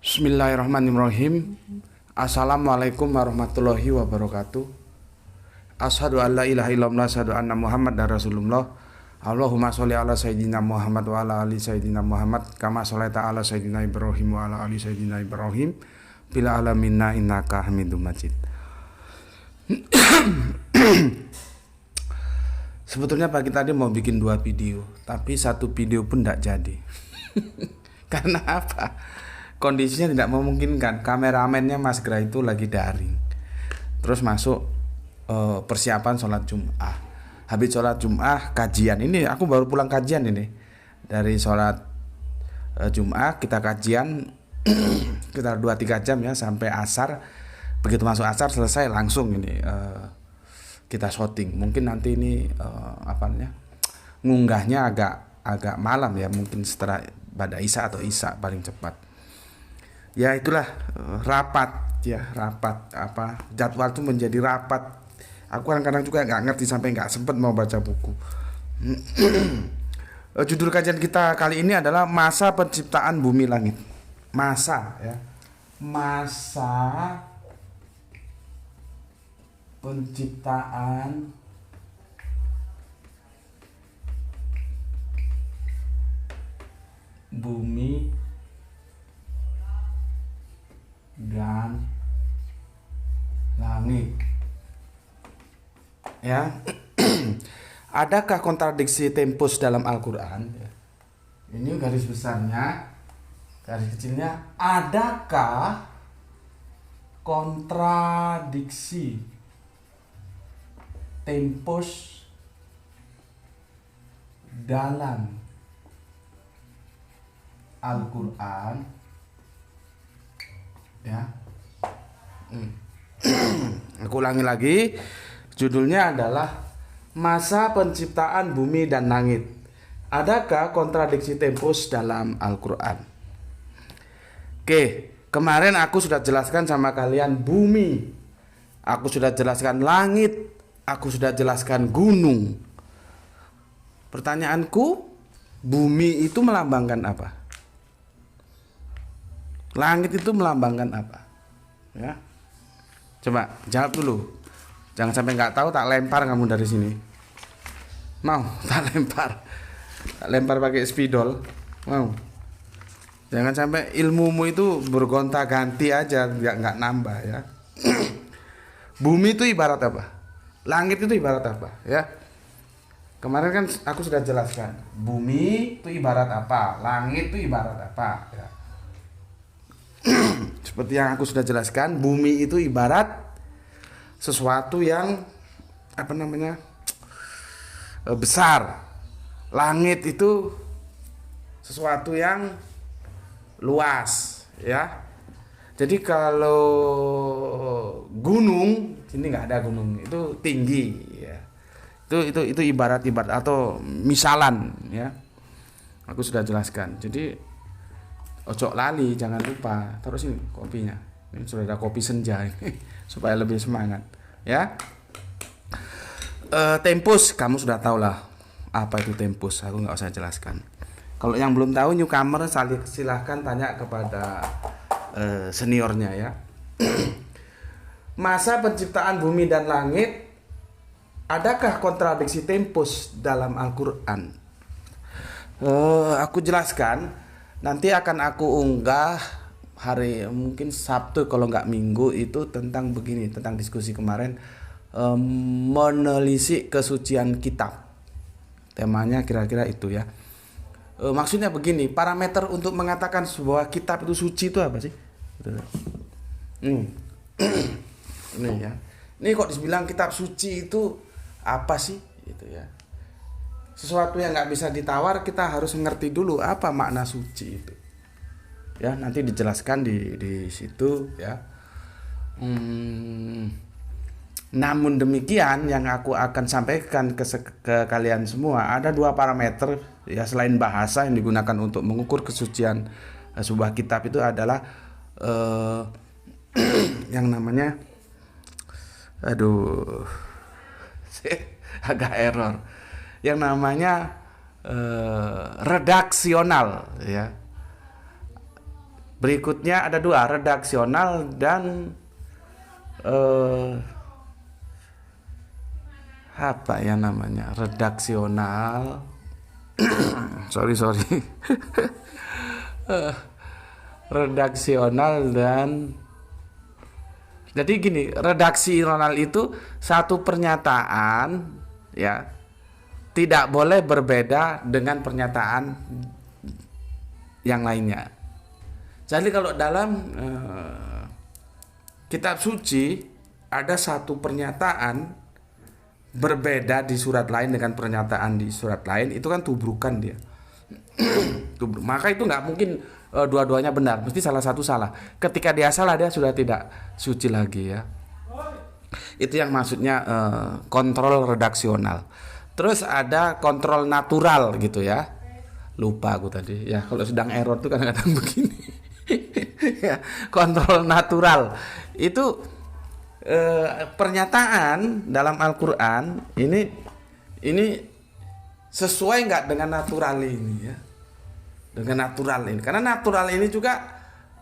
Bismillahirrahmanirrahim. Assalamualaikum warahmatullahi wabarakatuh. Asyhadu an la ilaha illallah, asyhadu anna Muhammadar Rasulullah. Allahumma sholli ala sayyidina Muhammad wa ala ali sayyidina Muhammad kama sholaita ala sayyidina Ibrahim wa ala ali sayyidina Ibrahim bil alaminna innaka Hamidum Majid. Sebetulnya pagi tadi mau bikin 2 video, tapi 1 video pun tidak jadi. Karena apa? Kondisinya tidak memungkinkan. Kameramennya Mas Gra itu lagi daring. Terus masuk persiapan sholat Jum'ah. Habis sholat Jum'ah kajian. Ini aku baru pulang kajian ini. Dari sholat Jum'ah kita kajian sekitar 2-3 jam ya sampai asar. Begitu masuk asar selesai langsung ini kita syuting. Mungkin nanti ini ngunggahnya agak malam ya, mungkin setelah pada Isya atau Isya paling cepat. Ya itulah rapat jadwal itu menjadi rapat. Aku kadang-kadang juga nggak ngerti sampai nggak sempet mau baca buku. Judul kajian kita kali ini adalah masa penciptaan bumi langit. Masa penciptaan bumi dan langit. Ya. Adakah kontradiksi tempus dalam Al-Qur'an? Ini garis besarnya, garis kecilnya, adakah kontradiksi tempus dalam Al-Qur'an? Ya. Aku ulangi lagi. Judulnya adalah masa penciptaan bumi dan langit. Adakah kontradiksi tempus dalam Al-Qur'an? Oke, kemarin aku sudah jelaskan sama kalian bumi. Aku sudah jelaskan langit. Aku sudah jelaskan gunung. Pertanyaanku, bumi itu melambangkan apa? Langit itu melambangkan apa? Ya. Coba jawab dulu. Jangan sampai nggak tahu tak lempar kamu dari sini. Mau tak lempar? Tak lempar pakai spidol. Mau? Jangan sampai ilmumu itu bergonta-ganti aja, nggak nambah ya. Bumi itu ibarat apa? Langit itu ibarat apa? Ya. Kemarin kan aku sudah jelaskan. Bumi itu ibarat apa? Langit itu ibarat apa? Ya. Seperti yang aku sudah jelaskan, bumi itu ibarat sesuatu yang besar. Langit itu sesuatu yang luas, ya. Jadi kalau gunung, sini nggak ada gunung, itu tinggi, ya. Itu ibarat atau misalan, ya. Aku sudah jelaskan. Jadi ojo lali, jangan lupa. Terus ini kopinya. Ini sudah ada kopi senja supaya lebih semangat, ya. Tempus kamu sudah tahu lah apa itu tempus. Aku nggak usah jelaskan. Kalau yang belum tahu newcomer silahkan tanya kepada seniornya ya. Masa penciptaan bumi dan langit, adakah kontradiksi tempus dalam Al-Qur'an? Aku jelaskan. Nanti akan aku unggah hari mungkin Sabtu kalau nggak Minggu itu tentang begini, tentang diskusi kemarin, menelisik kesucian kitab. Temanya kira-kira itu ya. Maksudnya begini, parameter untuk mengatakan sebuah kitab itu suci itu apa sih? Ini ya. Ini kok dibilang kitab suci itu apa sih? Gitu ya. Sesuatu yang nggak bisa ditawar, kita harus mengerti dulu apa makna suci itu. Ya, nanti dijelaskan di situ ya. Namun demikian yang aku akan sampaikan ke kalian semua, ada 2 parameter ya selain bahasa yang digunakan untuk mengukur kesucian sebuah kitab itu adalah yang namanya agak error. Yang namanya redaksional ya. Berikutnya ada dua, redaksional dan apa ya namanya, redaksional. sorry redaksional dan jadi gini, redaksional itu satu pernyataan ya tidak boleh berbeda dengan pernyataan yang lainnya. Jadi kalau dalam kitab suci ada satu pernyataan berbeda di surat lain dengan pernyataan di surat lain, itu kan tubrukan dia. Maka itu nggak mungkin dua-duanya benar, mesti salah satu salah. Ketika dia salah, dia sudah tidak suci lagi ya. Itu yang maksudnya kontrol redaksional. Terus ada kontrol natural gitu ya. Lupa aku tadi ya, kalau sedang error tuh kadang-kadang begini. Ya, kontrol natural itu pernyataan dalam Al-Quran ini sesuai nggak dengan natural ini ya, dengan natural ini, karena natural ini juga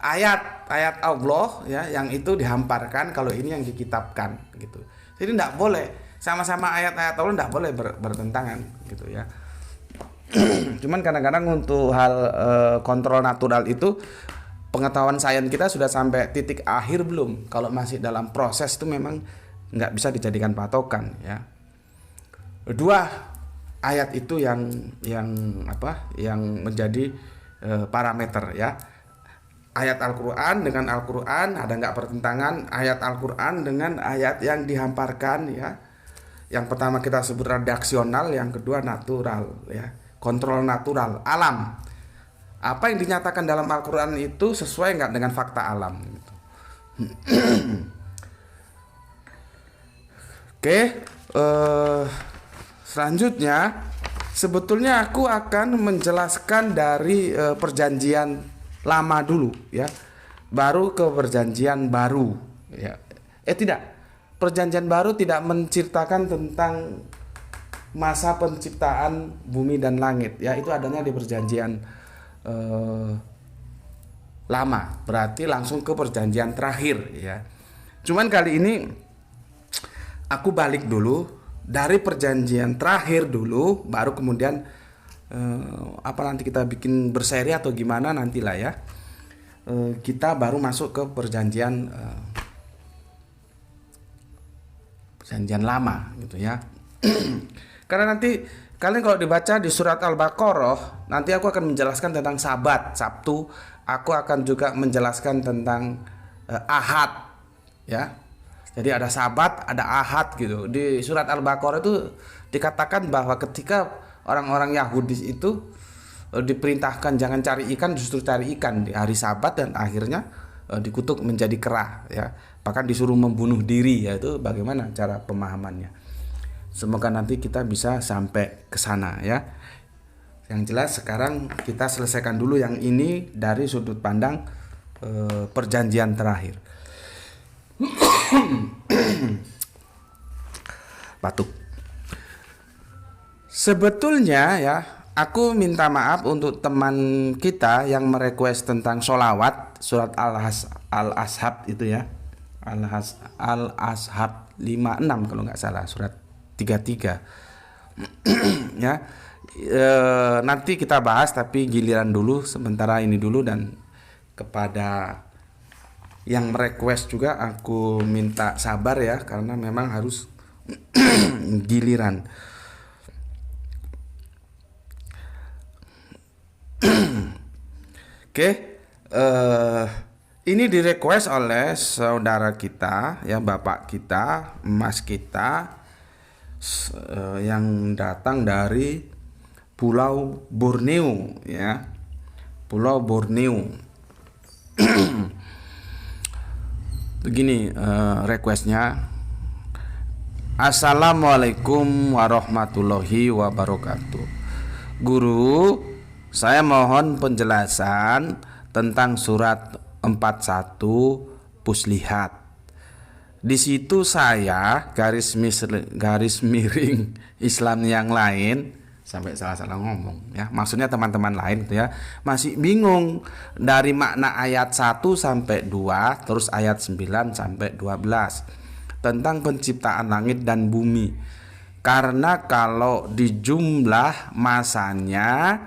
ayat Allah ya yang itu dihamparkan, kalau ini yang dikitabkan gitu. Jadi tidak boleh sama-sama ayat-ayat Allah, tidak boleh bertentangan gitu ya. Cuman kadang-kadang untuk hal kontrol natural itu pengetahuan sains kita sudah sampai titik akhir belum? Kalau masih dalam proses itu memang nggak bisa dijadikan patokan ya. Dua ayat itu yang menjadi parameter ya. Ayat Al-Quran dengan Al-Quran ada nggak pertentangan? Ayat Al-Quran dengan ayat yang dihamparkan ya. Yang pertama kita sebut redaksional, yang kedua natural ya. Kontrol natural, alam. Apa yang dinyatakan dalam Al-Quran itu sesuai nggak dengan fakta alam gitu. Oke, selanjutnya sebetulnya aku akan menjelaskan dari perjanjian lama dulu ya, baru ke perjanjian baru ya. Tidak, perjanjian baru tidak menceritakan tentang masa penciptaan bumi dan langit ya, itu adanya di perjanjian lama, berarti langsung ke perjanjian terakhir ya. Cuman kali ini aku balik dulu dari perjanjian terakhir dulu, baru kemudian nanti kita bikin berseri atau gimana nantilah ya. Kita baru masuk ke perjanjian lama gitu ya. Karena nanti kalian kalau dibaca di surat Al-Baqarah, nanti aku akan menjelaskan tentang Sabat, Sabtu. Aku akan juga menjelaskan tentang Ahad ya. Jadi ada Sabat, ada Ahad gitu. Di surat Al-Baqarah itu dikatakan bahwa ketika orang-orang Yahudi itu diperintahkan jangan cari ikan, justru cari ikan di hari Sabat, dan akhirnya dikutuk menjadi kera ya. Bahkan disuruh membunuh diri ya. Itu bagaimana cara pemahamannya. Semoga nanti kita bisa sampai ke sana ya. Yang jelas sekarang kita selesaikan dulu yang ini dari sudut pandang perjanjian terakhir. Batuk. Sebetulnya ya, aku minta maaf untuk teman kita yang merequest tentang sholawat, surat Al-Ashab itu ya, Al-Ashab 56 kalau nggak salah, surat 33 ya. Nanti kita bahas, tapi giliran dulu sementara ini dulu. Dan kepada yang request juga aku minta sabar ya, karena memang harus giliran. Oke, ini direquest oleh saudara kita ya, bapak kita, emas kita, yang datang dari Pulau Borneo ya, Pulau Borneo. Begini requestnya: Assalamualaikum warahmatullahi wabarakatuh. Guru, saya mohon penjelasan tentang surat 41 Puslihat. Di situ saya garis miring Islam yang lain sampai salah-salah ngomong ya. Maksudnya teman-teman lain gitu ya masih bingung dari makna ayat 1 sampai 2 terus ayat 9 sampai 12 tentang penciptaan langit dan bumi. Karena kalau di jumlah masanya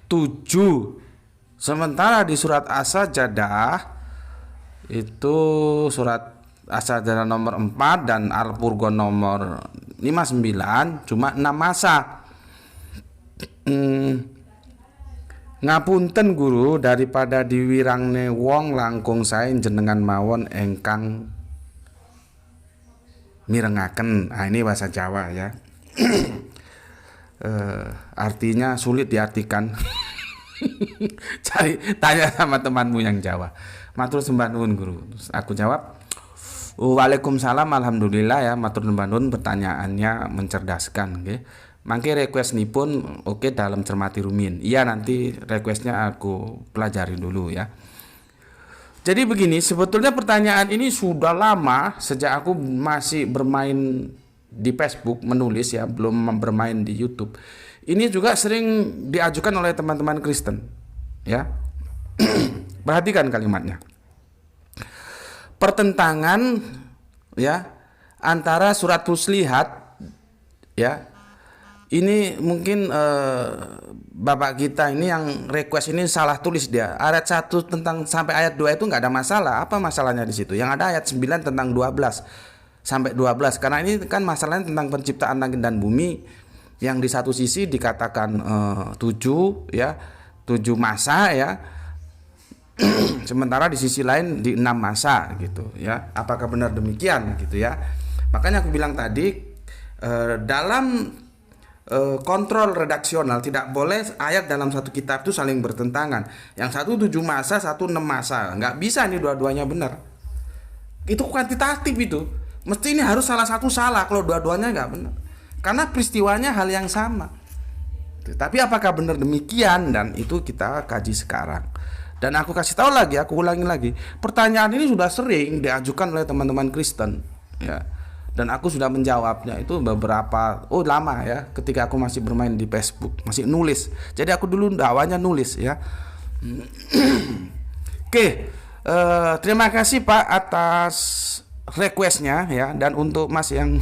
7, sementara di surat As-Sajdah itu surat As-Sajdah nomor 4 dan Al-Furqan nomor 59 cuma 6 masa. Ngapunten guru, daripada diwirangne wong langkung sae jenengan mawon engkang mirengaken. Nah, ini bahasa Jawa ya. Artinya sulit diartikan. Tanya sama temanmu yang Jawa. Matur sembah nuwun guru. Terus aku jawab, Waalaikumsalam, alhamdulillah ya. Matur sembah nuwun, pertanyaannya mencerdaskan nggih. Mangke request nih pun oke dalam cermati rumin. Iya, nanti requestnya aku pelajari dulu ya. Jadi begini, sebetulnya pertanyaan ini sudah lama sejak aku masih bermain di Facebook, menulis ya, belum bermain di YouTube. Ini juga sering diajukan oleh teman-teman Kristen ya. Perhatikan kalimatnya. Pertentangan ya antara surat Fuslihat ya. Ini mungkin bapak kita ini yang request ini salah tulis dia. Ayat 1 tentang sampai ayat 2 itu nggak ada masalah. Apa masalahnya di situ? Yang ada ayat 9 tentang 12 sampai 12. Karena ini kan masalahnya tentang penciptaan langit dan bumi, yang di satu sisi dikatakan 7 ya, 7 masa ya. Sementara di sisi lain di 6 masa gitu ya. Apakah benar demikian gitu ya? Makanya aku bilang tadi dalam kontrol redaksional tidak boleh ayat dalam satu kitab itu saling bertentangan. Yang satu 7 masa, satu 6 masa. Nggak bisa nih dua-duanya benar. Itu kuantitatif itu. Mesti ini harus salah satu salah kalau dua-duanya nggak benar. Karena peristiwanya hal yang sama. Tapi apakah benar demikian? Dan itu kita kaji sekarang. Dan aku kasih tahu lagi, aku ulangi lagi. Pertanyaan ini sudah sering diajukan oleh teman-teman Kristen ya. Dan aku sudah menjawabnya itu beberapa lama ya, ketika aku masih bermain di Facebook, masih nulis. Jadi aku dulu awalnya nulis ya. Oke, terima kasih Pak atas requestnya ya. Dan untuk Mas yang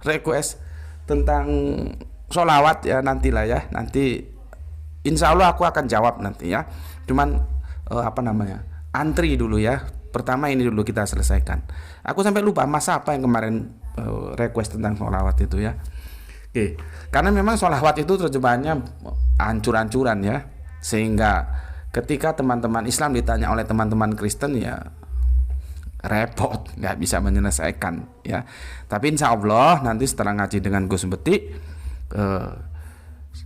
request tentang sholawat ya, nantilah ya. Nanti insya Allah aku akan jawab nanti ya. Cuman antri dulu ya. Pertama ini dulu kita selesaikan. Aku sampai lupa masa apa yang kemarin request tentang sholawat itu ya. Oke, karena memang sholawat itu terjemahannya hancur-hancuran ya, sehingga ketika teman-teman Islam ditanya oleh teman-teman Kristen ya repot, nggak bisa menyelesaikan ya. Tapi insya Allah nanti setelah ngaji dengan Gus Beti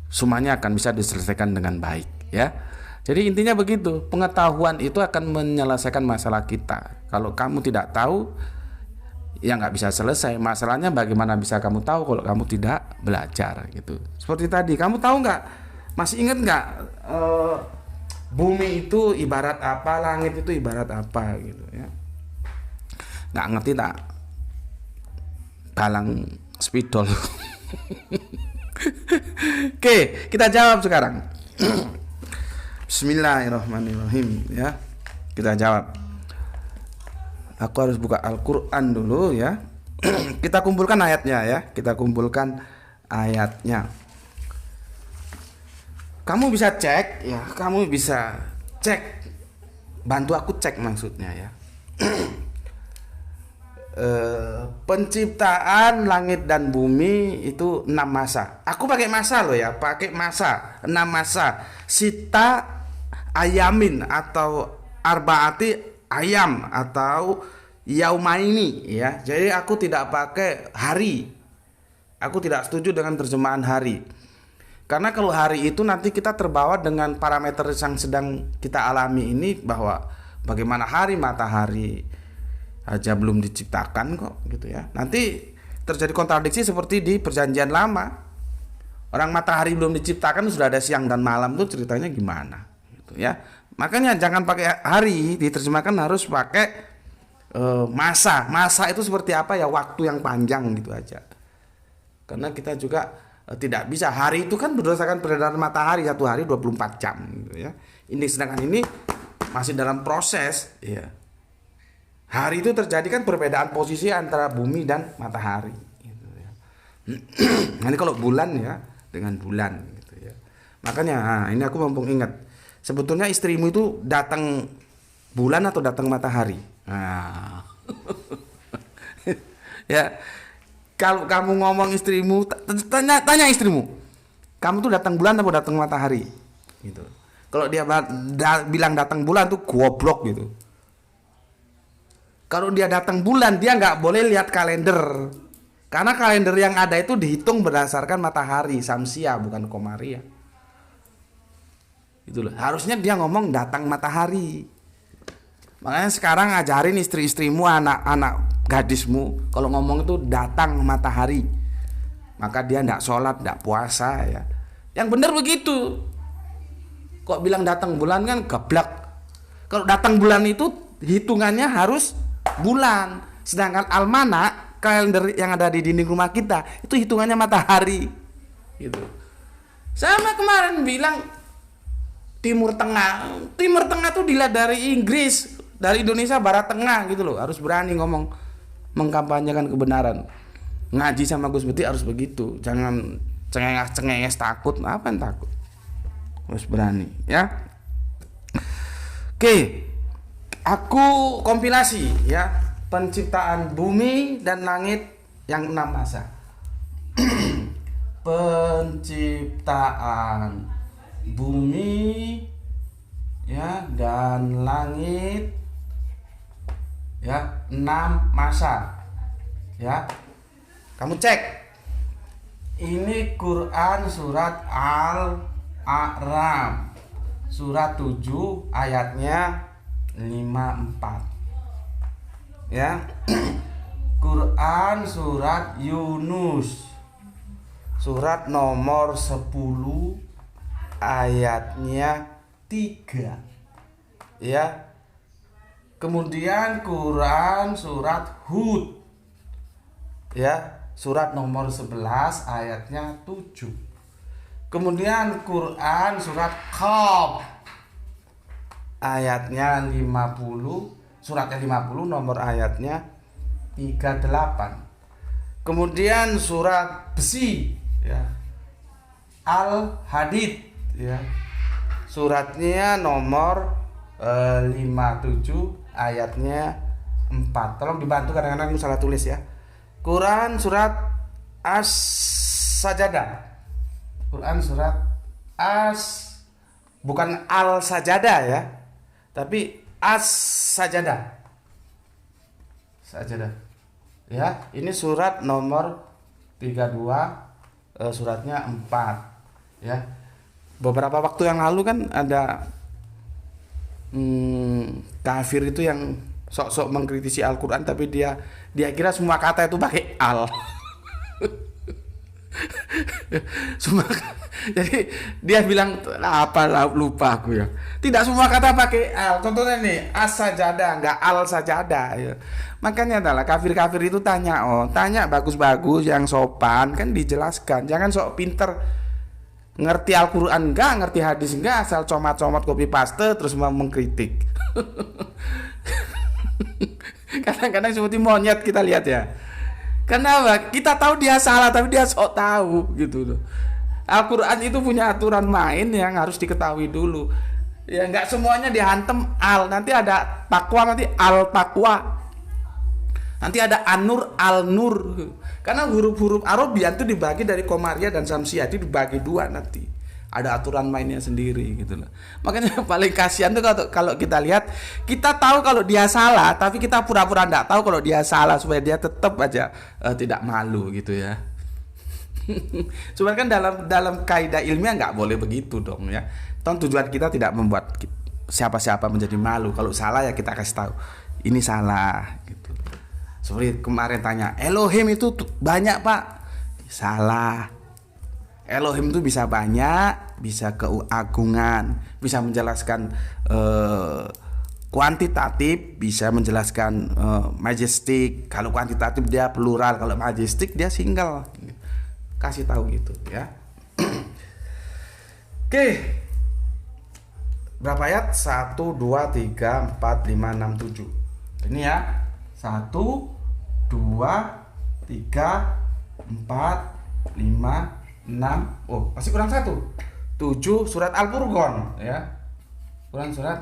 semuanya akan bisa diselesaikan dengan baik ya. Jadi intinya begitu, pengetahuan itu akan menyelesaikan masalah kita. Kalau kamu tidak tahu, ya nggak bisa selesai. Masalahnya bagaimana bisa kamu tahu kalau kamu tidak belajar gitu. Seperti tadi, kamu tahu nggak? Masih ingat nggak? Bumi itu ibarat apa? Langit itu ibarat apa gitu ya? Nggak ngerti tak? Galang spidol. Oke, kita jawab sekarang. Bismillahirrahmanirrahim ya. Kita jawab. Aku harus buka Al-Qur'an dulu ya. Kita kumpulkan ayatnya ya. Kita kumpulkan ayatnya. Kamu bisa cek ya, kamu bisa cek. Bantu aku cek maksudnya ya. Penciptaan langit dan bumi itu 6 masa. Aku pakai masa loh ya, pakai masa 6 masa. Sita ayamin atau arbaati ayam atau yaumaini ya. Jadi aku tidak pakai hari. Aku tidak setuju dengan terjemahan hari. Karena kalau hari itu nanti kita terbawa dengan parameter yang sedang kita alami ini, bahwa bagaimana hari matahari aja belum diciptakan kok gitu ya. Nanti terjadi kontradiksi seperti di Perjanjian Lama. Orang matahari belum diciptakan sudah ada siang dan malam, tuh ceritanya gimana gitu ya. Makanya jangan pakai hari, diterjemahkan harus pakai masa. Masa itu seperti apa ya, waktu yang panjang gitu aja. Karena kita juga tidak bisa. Hari itu kan berdasarkan peredaran matahari, satu hari 24 jam gitu ya. Ini sedangkan ini masih dalam proses ya. Hari itu terjadi kan perbedaan posisi antara bumi dan matahari gitu ya. Nanti kalau bulan ya dengan bulan gitu ya. Makanya ini aku mumpung ingat. Sebetulnya istrimu itu datang bulan atau datang matahari? Nah. Ya. Kalau kamu ngomong istrimu, tanya istrimu, kamu tuh datang bulan atau datang matahari? Gitu. Kalau dia bilang datang bulan tuh goblok gitu. Kalau dia datang bulan, dia nggak boleh lihat kalender, karena kalender yang ada itu dihitung berdasarkan matahari samsia, bukan komaria. Itu loh. Harusnya dia ngomong datang matahari. Makanya sekarang ajarin istri-istrimu, anak-anak gadismu, kalau ngomong itu datang matahari, maka dia ndak sholat, ndak puasa ya. Yang benar begitu. Kok bilang datang bulan kan geblak. Kalau datang bulan itu hitungannya harus bulan, sedangkan almanak, kalender yang ada di dinding rumah kita itu hitungannya matahari. Gitu. Sama kemarin bilang Timur Tengah tuh dilihat dari Inggris, dari Indonesia Barat Tengah gitu loh. Harus berani ngomong, mengkampanyekan kebenaran. Ngaji sama Gus Beti harus begitu. Jangan cengenges takut. Apa yang takut? Harus berani ya. Oke. Aku kompilasi ya penciptaan bumi dan langit yang 6 masa. Penciptaan bumi ya dan langit ya 6 masa ya. Kamu cek ini Quran surat Al-A'raf surat 7 ayatnya 54 ya. Quran surat Yunus surat nomor 10 ayatnya 3 ya. Kemudian Quran surat Hud ya, surat nomor 11 ayatnya 7. Kemudian Quran surat Qaf ayatnya 50, suratnya 50 nomor ayatnya 38. Kemudian surat Besi ya, Al-Hadid ya, suratnya nomor 57 ayatnya 4. Tolong dibantu, kadang-kadang aku salah tulis ya. Quran surat As-Sajadah. Quran surat bukan Al-Sajadah ya, tapi As-Sajadah. Sajadah. Ya, ini surat nomor 32, suratnya 4 ya. Beberapa waktu yang lalu kan ada kafir itu yang sok-sok mengkritisi Al-Quran, tapi dia kira semua kata itu pakai al. Semua, jadi dia bilang apa, lupa aku ya. Tidak semua kata pakai al. Contohnya nih as-sajadah, enggak al-sajadah ya. Makanya adalah kafir-kafir itu tanya bagus-bagus yang sopan, kan dijelaskan. Jangan sok pinter ngerti Al-Quran enggak, ngerti hadis enggak, asal comot-comot copy paste terus mau mengkritik. Kadang-kadang seperti monyet kita lihat ya. Kenapa? Kita tahu dia salah tapi dia sok tahu gitu loh. Al-Quran itu punya aturan main yang harus diketahui dulu. Ya enggak semuanya dihantem al. Nanti ada takwa, nanti al-takwa. Nanti ada an-nur, al-nur. Karena huruf-huruf Arabian itu dibagi dari Komariah dan Samsiah, itu dibagi dua nanti. Ada aturan mainnya sendiri gitu loh. Makanya paling kasihan tuh kalau kita lihat, kita tahu kalau dia salah, tapi kita pura-pura enggak tahu kalau dia salah supaya dia tetap aja tidak malu gitu ya. Cuman kan dalam kaidah ilmiah nggak boleh begitu dong ya. Tujuan kita tidak membuat siapa-siapa menjadi malu. Kalau salah ya kita kasih tahu ini salah gitu. Seperti kemarin tanya, Elohim itu banyak pak? Salah. Elohim itu bisa banyak, bisa keagungan, bisa menjelaskan kuantitatif, bisa menjelaskan majestic. Kalau kuantitatif dia plural, kalau majestic dia single. kasih tahu gitu ya. Oke. Berapa ayat? 1 2 3 4 5 6 7. Ini ya. 1 2 3 4 5 6. Oh, masih kurang 1. 7 surat Al-Furqan ya. Kurang surat.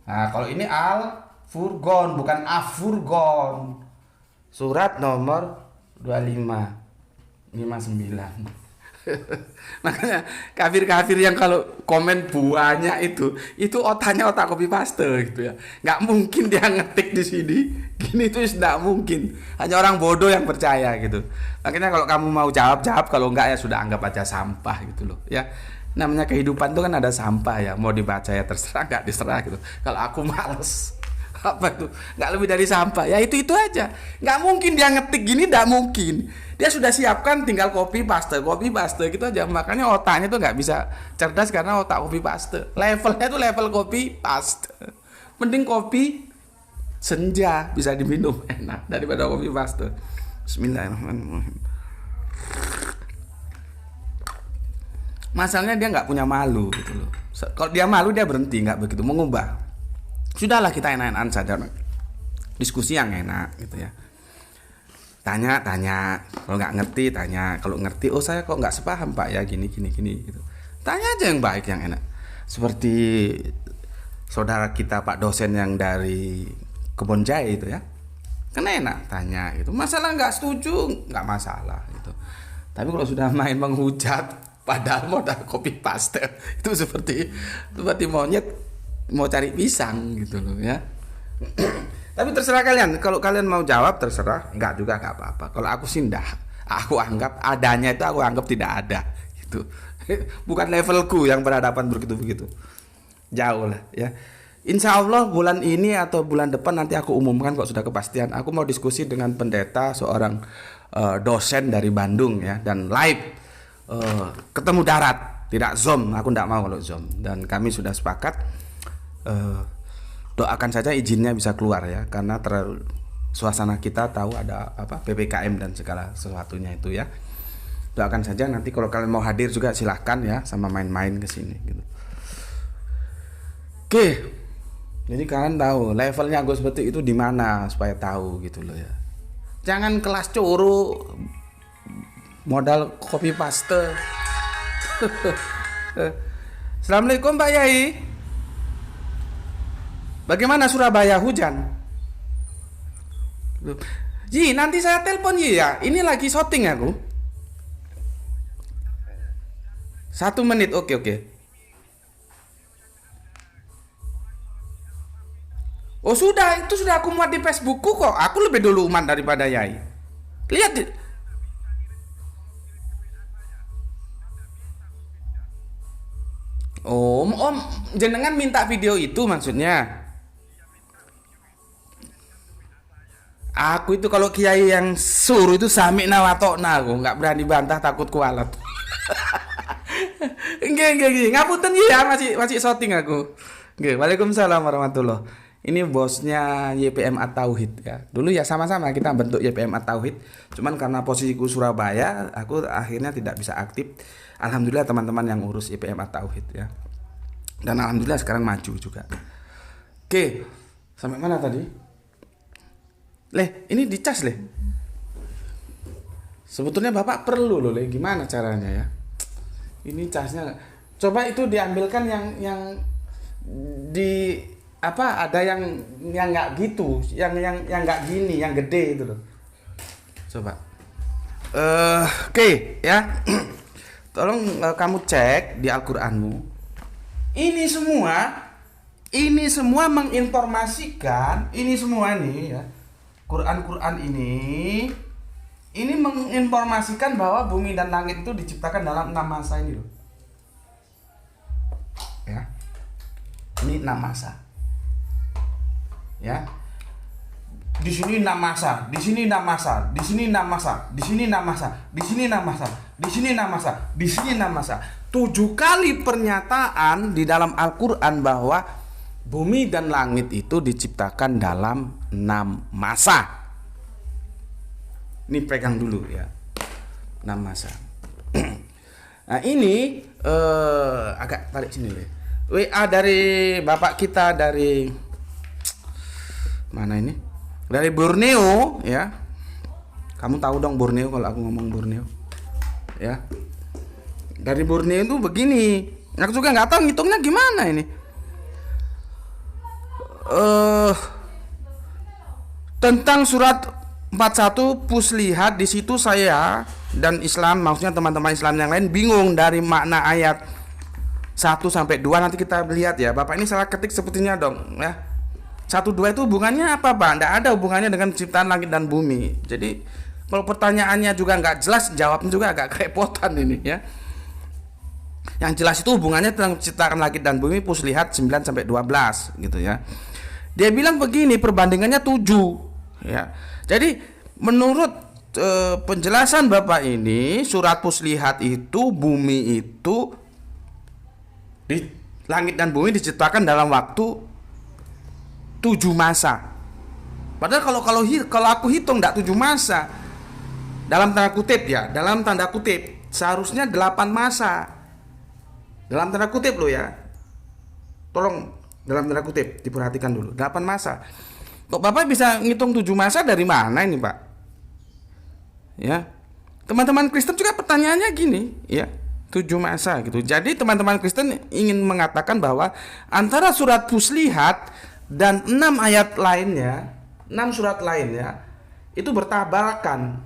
Nah, kalau ini Al-Furqan bukan Afurqan. Surat nomor 59. Makanya kafir-kafir yang kalau komen banyak itu otaknya otak copy paste gitu ya. Nggak mungkin dia ngetik di sini gini, itu nggak mungkin. Hanya orang bodoh yang percaya gitu. Makanya kalau kamu mau jawab, kalau enggak ya sudah anggap aja sampah gitu loh ya. Namanya kehidupan tuh kan ada sampah ya, mau dibaca ya terserah, nggak diserah gitu. Kalau aku males apa tuh, nggak lebih dari sampah ya, itu aja. Nggak mungkin dia ngetik gini, nggak mungkin. Dia sudah siapkan, tinggal copy paste gitu aja. Makanya otaknya tuh nggak bisa cerdas karena otak copy paste. Levelnya tuh level copy paste. Mending kopi senja bisa diminum enak daripada copy paste. Bismillahirrahmanirrahim. Masalahnya dia nggak punya malu gitu loh. Kalau dia malu dia berhenti, nggak begitu mengubah. Sudahlah kita enak-enakan saja, diskusi yang enak gitu ya. Tanya, kalau nggak ngerti tanya, kalau ngerti oh saya kok nggak sepaham Pak ya gini gitu. Tanya aja yang baik, yang enak. Seperti saudara kita Pak dosen yang dari Kebon Jaya itu ya, kan enak tanya gitu. Masalah nggak setuju nggak masalah gitu. Tapi kalau sudah main menghujat padahal modal copy paste itu seperti monyet mau cari pisang gitu loh ya. Tapi terserah kalian, kalau kalian mau jawab terserah, enggak juga enggak apa-apa. Kalau aku sih enggak, aku anggap adanya itu aku anggap tidak ada gitu. Bukan levelku yang berhadapan begitu, jauh lah ya. Insya Allah bulan ini atau bulan depan nanti aku umumkan kok sudah kepastian. Aku mau diskusi dengan pendeta seorang dosen dari Bandung ya, dan live ketemu darat, tidak Zoom. Aku enggak mau kalau Zoom, dan kami sudah sepakat. Doakan saja izinnya bisa keluar ya, karena suasana kita tahu ada apa PPKM dan segala sesuatunya itu ya. Doakan saja, nanti kalau kalian mau hadir juga silahkan ya, sama main-main ke sini gitu. Oke. Jadi kalian tahu levelnya Gus Betik itu di mana supaya tahu gitu loh ya. Jangan kelas curu modal copy paste. Assalamualaikum Pak Yai. Bagaimana Surabaya, hujan? Ji, nanti saya telepon Ji ya. Ini lagi syuting aku. 1 menit, oke. Oh sudah, itu sudah aku muat di Facebookku kok. Aku lebih dulu umat daripada Yai. Lihat. Om, jenengan minta video itu maksudnya? Aku itu kalau kiai yang suruh itu sami'na wa ta'na, aku nggak berani bantah, takut kualat. Nggih. Ngapunten ya, masih syuting aku. Nggih, Waalaikumsalam warahmatullahi. Ini bosnya YPM At-Tauhid ya. Dulu ya sama-sama kita bentuk YPM At-Tauhid. Cuman karena posisiku Surabaya, aku akhirnya tidak bisa aktif. Alhamdulillah teman-teman yang urus YPM At-Tauhid ya. Dan alhamdulillah sekarang maju juga. Oke, sampai mana tadi? Ini dicas Sebetulnya Bapak perlu loh gimana caranya ya? Ini casnya. Coba itu diambilkan yang di apa, ada yang nggak gitu, yang nggak gini, yang gede itu loh. Coba. Oke ya. Tolong kamu cek di Al-Qur'anmu. Ini semua menginformasikan, ini semua nih ya. Quran ini menginformasikan bahwa bumi dan langit itu diciptakan dalam 6 masa ini loh. Ya. Ini 6 masa. Ya. Di sini 6 masa, di sini 6 masa, di sini 6 masa, di sini 6 masa, di sini 6 masa, di sini 6 masa, di sini 6 masa. 7 kali pernyataan di dalam Al-Qur'an bahwa bumi dan langit itu diciptakan dalam 6 masa. Ini pegang dulu ya. 6 masa. Nah ini agak balik sini deh. WA dari bapak kita dari mana ini? Dari Borneo ya. Kamu tahu dong Borneo kalau aku ngomong Borneo. Ya. Dari Borneo itu begini. Aku juga nggak tahu ngitungnya gimana ini. Tentang surat 41 Puslihat, di situ saya dan Islam, maksudnya teman-teman Islam yang lain bingung dari makna ayat 1 sampai 2. Nanti kita lihat ya. Bapak ini salah ketik sepertinya dong ya. 1 2 itu hubungannya apa, Pak? Tidak ada hubungannya dengan ciptaan langit dan bumi. Jadi kalau pertanyaannya juga nggak jelas, jawabnya juga agak kerepotan ini ya. Yang jelas itu hubungannya tentang ciptaan langit dan bumi Puslihat 9 sampai 12 gitu ya. Dia bilang begini, perbandingannya 7 ya. Jadi menurut penjelasan Bapak ini, surat Puslihat itu bumi itu di langit dan bumi diciptakan dalam waktu 7 masa. Padahal kalau aku hitung enggak 7 masa. Dalam tanda kutip ya, dalam tanda kutip seharusnya 8 masa. Dalam tanda kutip loh ya. Tolong dalam tanda kutip diperhatikan dulu. 8 masa. Kok Bapak bisa ngitung 7 masa dari mana ini, Pak? Ya. Teman-teman Kristen juga pertanyaannya gini, ya. 7 masa gitu. Jadi teman-teman Kristen ingin mengatakan bahwa antara surat Puslihat dan 6 ayat lainnya, 6 surat lainnya itu bertabrakan.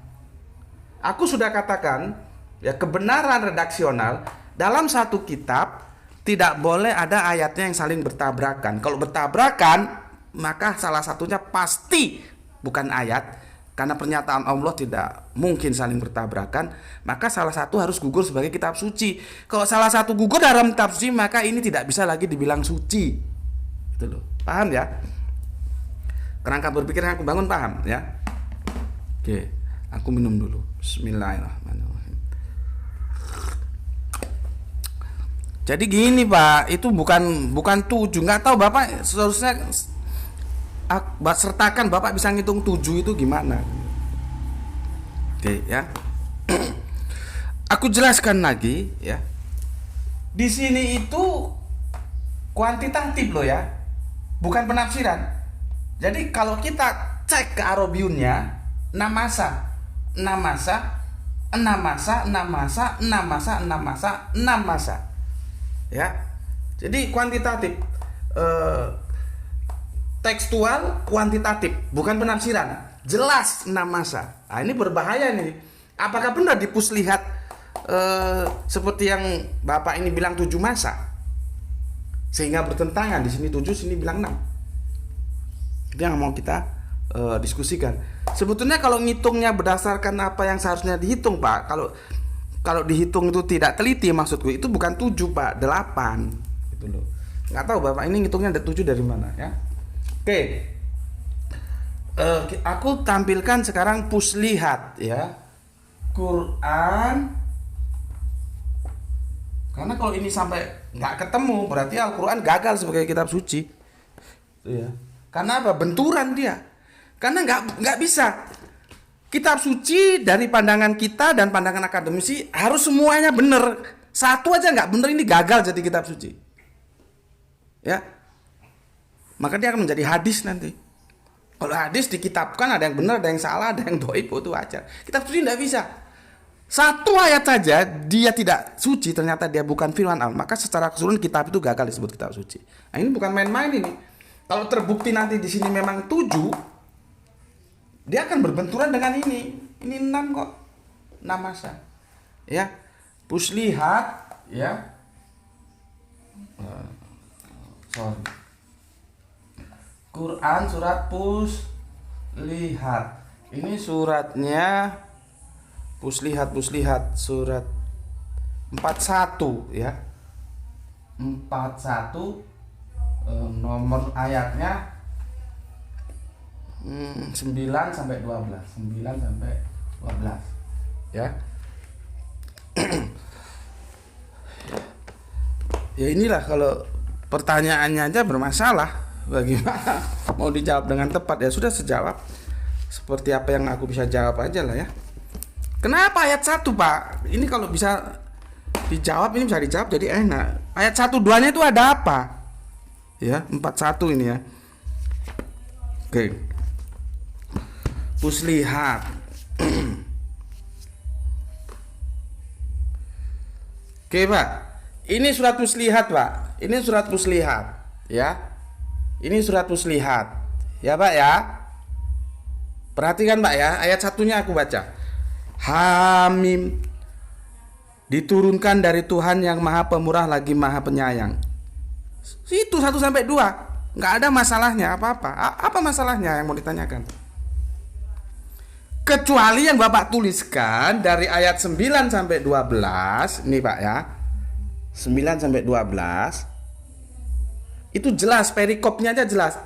Aku sudah katakan ya, kebenaran redaksional dalam satu kitab tidak boleh ada ayatnya yang saling bertabrakan. Kalau bertabrakan, maka salah satunya pasti bukan ayat, karena pernyataan Allah tidak mungkin saling bertabrakan. Maka salah satu harus gugur sebagai kitab suci. Kalau salah satu gugur dalam kitab suci, maka ini tidak bisa lagi dibilang suci. Itu loh. Paham ya? Kerangka berpikir yang aku bangun paham ya? Oke, aku minum dulu. Bismillahirrahmanirrahim. Jadi gini, Pak, itu bukan 7. Nggak tahu Bapak seharusnya sertakan Bapak bisa ngitung 7 itu gimana. Oke ya. Aku jelaskan lagi ya. Di sini itu kuantitatif loh ya, bukan penafsiran. Jadi kalau kita cek ke Arabiunnya, 6 masa, 6 masa, 6 masa, 6 masa, 6 masa, 6 masa, 6 masa. Ya. Jadi kuantitatif, tekstual, kuantitatif, bukan penafsiran. Jelas 6 masa. Nah, ini berbahaya nih. Apakah benar di Puslihat seperti yang Bapak ini bilang 7 masa? Sehingga bertentangan, di sini 7, sini bilang 6. Itu yang mau kita diskusikan. Sebetulnya kalau ngitungnya berdasarkan apa yang seharusnya dihitung, Pak, kalau dihitung itu tidak teliti, maksudku itu bukan 7, Pak, 8 gitu loh. Nggak tahu Bapak ini ngitungnya ada 7 dari mana ya. Oke. Aku tampilkan sekarang Puslihat ya. Quran. Karena kalau ini sampai nggak ketemu, berarti Al-Quran gagal sebagai kitab suci. Ya. Karena apa? Benturan dia. Karena nggak bisa. Kitab suci dari pandangan kita dan pandangan akademisi harus semuanya benar. Satu aja nggak benar, ini gagal jadi kitab suci. Ya. Maka dia akan menjadi hadis nanti. Kalau hadis dikitabkan ada yang benar, ada yang salah, ada yang dhaif, itu wajar. Kitab suci nggak bisa. Satu ayat saja dia tidak suci, ternyata dia bukan firman Allah, maka secara keseluruhan kitab itu gagal disebut kitab suci. Nah, ini bukan main-main ini. Kalau terbukti nanti di sini memang 7, dia akan berbenturan dengan ini. Ini 6 kok. 6 masa. Ya. Puslihat ya. Sorry. Quran surat Puslihat. Ini suratnya Puslihat surat 41 ya. 41 nomor ayatnya 9 sampai 12. 9 sampai 12 ya. Ya inilah kalau pertanyaannya aja bermasalah, bagaimana mau dijawab dengan tepat? Ya sudah sejawab seperti apa yang aku bisa jawab aja lah ya. Kenapa ayat 1, Pak? Ini kalau bisa Dijawab, ini bisa dijawab jadi enak. Ayat 1-2 nya itu ada apa? Ya, 4:1 ini ya. Oke. Puslihat. Oke, Pak. Ini surat Puslihat, Pak. Ini surat Puslihat, ya. Ini surat Puslihat. Ya, Pak ya. Perhatikan, Pak ya. Ayat 1-nya aku baca. Hamim, diturunkan dari Tuhan yang Maha Pemurah lagi Maha Penyayang. Itu 1-2. Nggak ada masalahnya apa-apa. Apa masalahnya yang mau ditanyakan? Kecuali yang Bapak tuliskan dari ayat 9-12. Nih Pak ya, 9-12. Itu jelas, perikopnya aja jelas.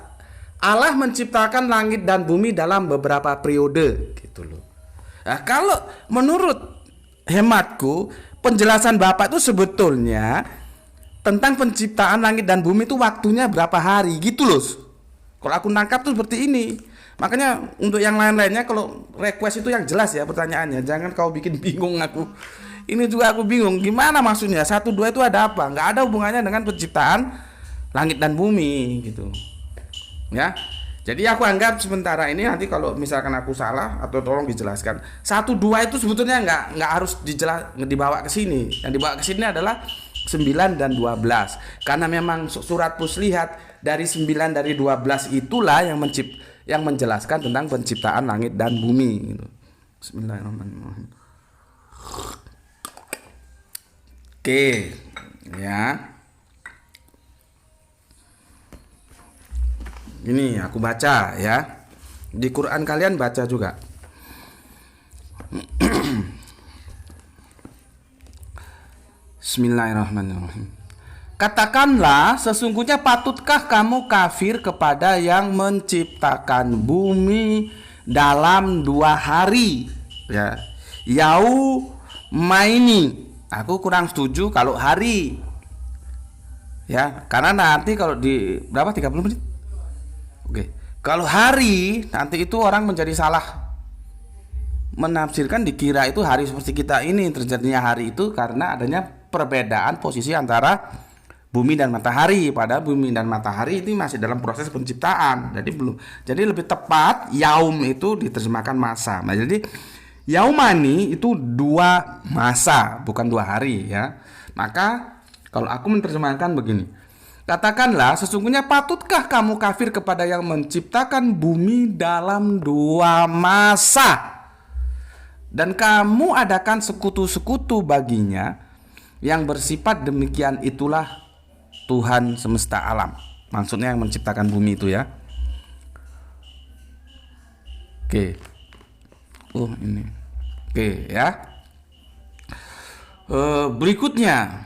Allah menciptakan langit dan bumi dalam beberapa periode, gitu loh. Nah, kalau menurut hematku, penjelasan Bapak itu sebetulnya tentang penciptaan langit dan bumi itu waktunya berapa hari gitu loh. Kalau aku nangkap tuh seperti ini. Makanya untuk yang lain-lainnya kalau request itu yang jelas ya pertanyaannya. Jangan kau bikin bingung aku. Ini juga aku bingung. Gimana maksudnya? 1-2 itu ada apa? Nggak ada hubungannya dengan penciptaan langit dan bumi gitu. Ya. Jadi aku anggap sementara ini, nanti kalau misalkan aku salah atau tolong dijelaskan. 1-2 itu sebetulnya nggak harus dibawa ke sini. Yang dibawa ke sini adalah 9 dan 12. Karena memang surat Puslihat dari 9 dari 12 itulah yang menjelaskan tentang penciptaan langit dan bumi gitu. Bismillahirrahmanirrahim. Oke, ya. Ini aku baca ya. Di Quran kalian baca juga. Bismillahirrahmanirrahim. Katakanlah, sesungguhnya patutkah kamu kafir kepada yang menciptakan bumi dalam 2 hari? Ya. Yaumaini. Aku kurang setuju kalau hari. Ya, karena nanti kalau di berapa 30 menit? Oke. Kalau hari nanti itu orang menjadi salah menafsirkan, dikira itu hari seperti kita ini. Terjadinya hari itu karena adanya perbedaan posisi antara bumi dan matahari. Padahal bumi dan matahari ini masih dalam proses penciptaan. Jadi belum. Jadi lebih tepat yaum itu diterjemahkan masa. Nah, jadi yaumani itu 2 masa, bukan 2 hari ya. Maka kalau aku menerjemahkan begini. Katakanlah, sesungguhnya patutkah kamu kafir kepada yang menciptakan bumi dalam 2 masa, dan kamu adakan sekutu-sekutu baginya, yang bersifat demikian itulah Tuhan semesta alam. Maksudnya yang menciptakan bumi itu ya. Oke. Ini. Oke ya. Berikutnya.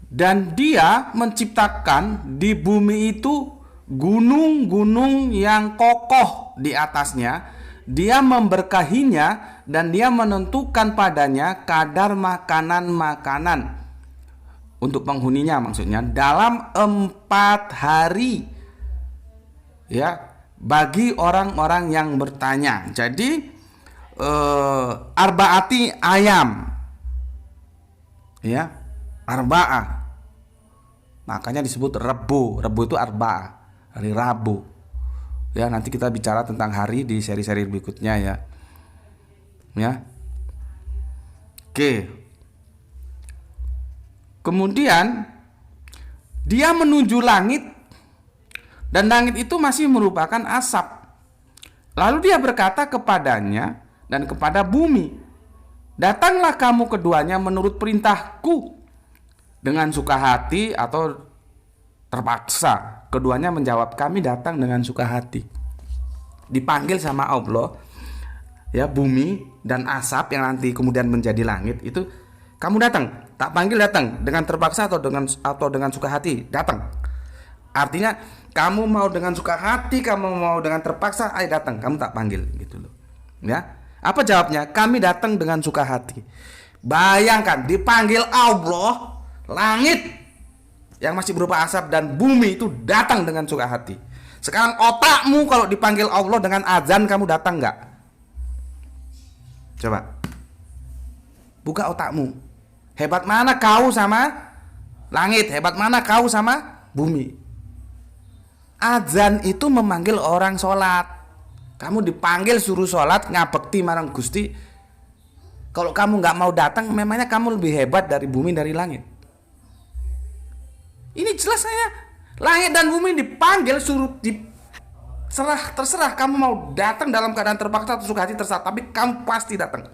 Dan dia menciptakan di bumi itu gunung-gunung yang kokoh di atasnya. Dia memberkahinya dan dia menentukan padanya kadar makanan-makanan untuk penghuninya, maksudnya dalam 4 hari ya, bagi orang-orang yang bertanya. Jadi arbaati ayam ya, arba'ah, makanya disebut Rebu. Rebu itu arba'ah, hari Rabu ya. Nanti kita bicara tentang hari di seri-seri berikutnya ya. Oke. Kemudian dia menuju langit, dan langit itu masih merupakan asap. Lalu dia berkata kepadanya dan kepada bumi, datanglah kamu keduanya menurut perintahku dengan suka hati atau terpaksa. Keduanya menjawab, kami datang dengan suka hati. Dipanggil sama Allah ya, bumi dan asap yang nanti kemudian menjadi langit itu, kamu datang, tak panggil datang dengan terpaksa atau dengan suka hati datang. Artinya kamu mau dengan suka hati, kamu mau dengan terpaksa, ayo datang, kamu tak panggil gitu loh. Ya. Apa jawabnya? Kami datang dengan suka hati. Bayangkan dipanggil Allah, langit yang masih berupa asap dan bumi itu datang dengan suka hati. Sekarang otakmu kalau dipanggil Allah dengan azan, kamu datang nggak? Coba buka otakmu. Hebat mana kau sama langit? Hebat mana kau sama bumi? Adzan itu memanggil orang sholat. Kamu dipanggil suruh sholat, ngabekti marang Gusti. Kalau kamu nggak mau datang, memangnya kamu lebih hebat dari bumi, dari langit? Ini jelas saya. Langit dan bumi dipanggil suruh terserah kamu mau datang dalam keadaan terpaksa atau suka hati, terserah, tapi kamu pasti datang.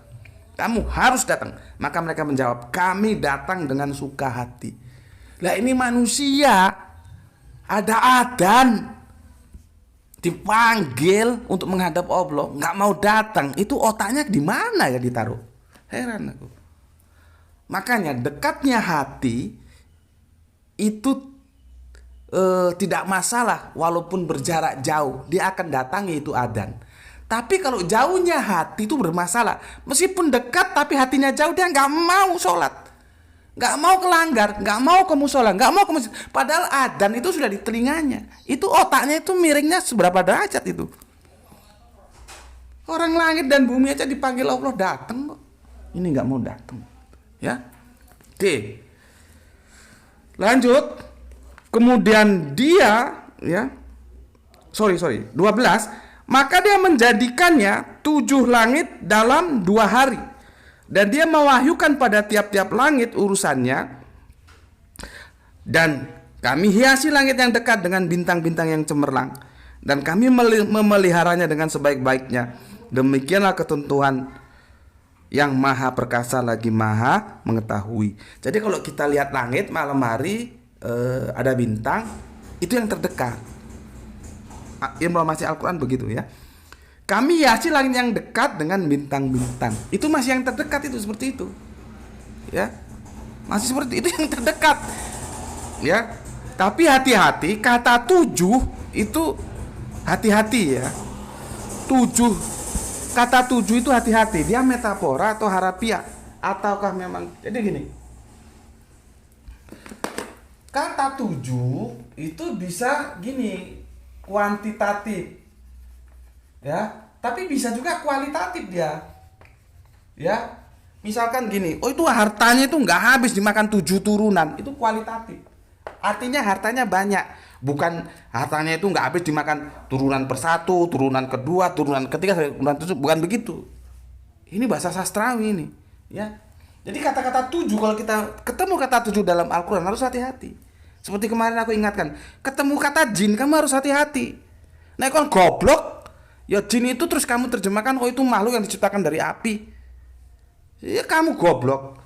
Kamu harus datang. Maka mereka menjawab, kami datang dengan suka hati. Lah ini manusia ada adzan, dipanggil untuk menghadap Allah, nggak mau datang. Itu otaknya di mana ya ditaruh? Heran aku. Makanya dekatnya hati itu tidak masalah, walaupun berjarak jauh dia akan datangi itu adzan. Tapi kalau jauhnya hati itu bermasalah. Meskipun dekat tapi hatinya jauh, dia nggak mau sholat, nggak mau kelanggar, nggak mau ke musola, nggak mau ke masjid. Padahal adzan itu sudah di telinganya. Itu otaknya itu miringnya seberapa derajat itu. Orang langit dan bumi aja dipanggil Allah datang kok. Ini nggak mau datang. Ya. Oke. Lanjut. Kemudian dia, ya, 12, maka dia menjadikannya 7 langit dalam 2 hari, dan dia mewahyukan pada tiap-tiap langit urusannya, dan kami hiasi langit yang dekat dengan bintang-bintang yang cemerlang, dan kami memeliharanya dengan sebaik-baiknya. Demikianlah ketentuan yang maha perkasa lagi maha mengetahui. Jadi kalau kita lihat langit malam hari, ada bintang, itu yang terdekat. Informasi Al-Quran begitu ya. Kami hiasi langit yang dekat dengan bintang-bintang. Itu masih yang terdekat, itu seperti itu. Ya. Masih seperti itu yang terdekat. Ya. Tapi hati-hati, kata 7 itu hati-hati ya. 7, kata 7 itu hati-hati. Dia metafora atau harafiah, ataukah memang, jadi gini. Kata 7 itu bisa gini, kuantitatif. Ya, tapi bisa juga kualitatif dia. Ya. Misalkan gini, oh itu hartanya itu nggak habis dimakan 7 turunan, itu kualitatif. Artinya hartanya banyak, bukan hartanya itu nggak habis dimakan turunan persatu, turunan kedua, turunan ketiga, turunan tujuh, bukan begitu. Ini bahasa sastrawi ini, ya. Jadi kata-kata 7, kalau kita ketemu kata 7 dalam Al-Quran harus hati-hati. Seperti kemarin aku ingatkan, ketemu kata jin kamu harus hati-hati. Nah kalau goblok, ya jin itu terus kamu terjemahkan, oh itu makhluk yang diciptakan dari api. Ya kamu goblok.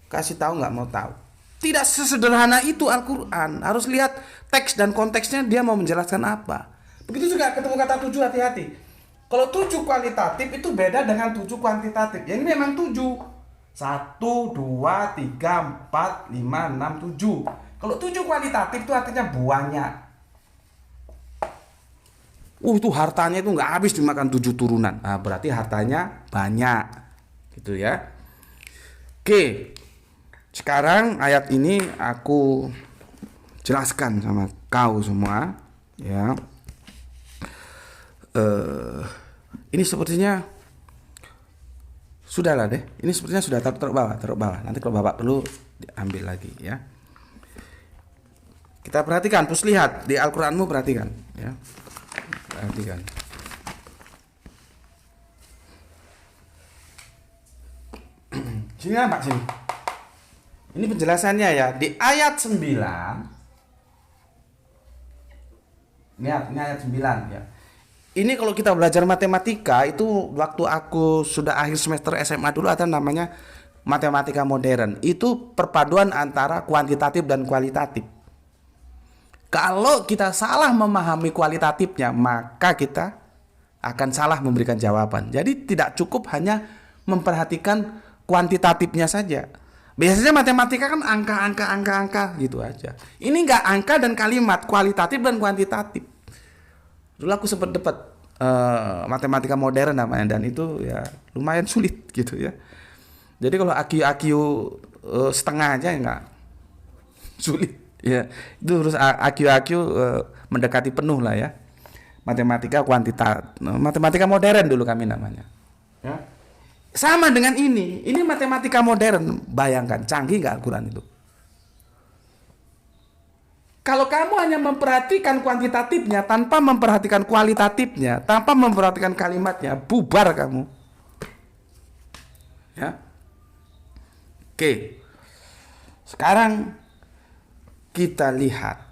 Kasih tahu nggak mau tahu. Tidak sesederhana itu Al-Quran. Harus lihat teks dan konteksnya, dia mau menjelaskan apa. Begitu juga ketemu kata 7 hati-hati. Kalau 7 kualitatif itu beda dengan 7 kuantitatif. Ya ini memang 7. 1, 2, 3, 4, 5, 6, 7. Kalau 7 kualitatif itu artinya banyak. Itu hartanya itu nggak habis dimakan 7 turunan. Nah, berarti hartanya banyak. Gitu ya. Oke. Sekarang ayat ini aku jelaskan sama kau semua. Ya. Ini sepertinya sudahlah deh. Ini sepertinya sudah taruh bawah. Nanti kalau Bapak perlu diambil lagi ya. Kita perhatikan, terus lihat di Al-Qur'anmu, perhatikan ya. Perhatikan. Sini Pak, sini. Ini penjelasannya ya, di ayat 9. Lihat, ini ayat 9 ya. Ini kalau kita belajar matematika itu waktu aku sudah akhir semester SMA dulu ada namanya matematika modern. Itu perpaduan antara kuantitatif dan kualitatif. Kalau kita salah memahami kualitatifnya, maka kita akan salah memberikan jawaban. Jadi tidak cukup hanya memperhatikan kuantitatifnya saja. Biasanya matematika kan angka gitu aja. Ini enggak angka dan kalimat, kualitatif dan kuantitatif. Dulu aku sempat dapat matematika modern namanya, dan itu ya lumayan sulit gitu ya. Jadi kalau IQ setengah aja enggak sulit. Ya, itu harus IQ mendekati penuh lah ya. Matematika kuantitatif, matematika modern dulu kami namanya. Ya. Sama dengan ini matematika modern. Bayangkan, canggih nggak Al-Quran itu? Kalau kamu hanya memperhatikan kuantitatifnya tanpa memperhatikan kualitatifnya, tanpa memperhatikan kalimatnya, bubar kamu. Ya. Oke. Sekarang kita lihat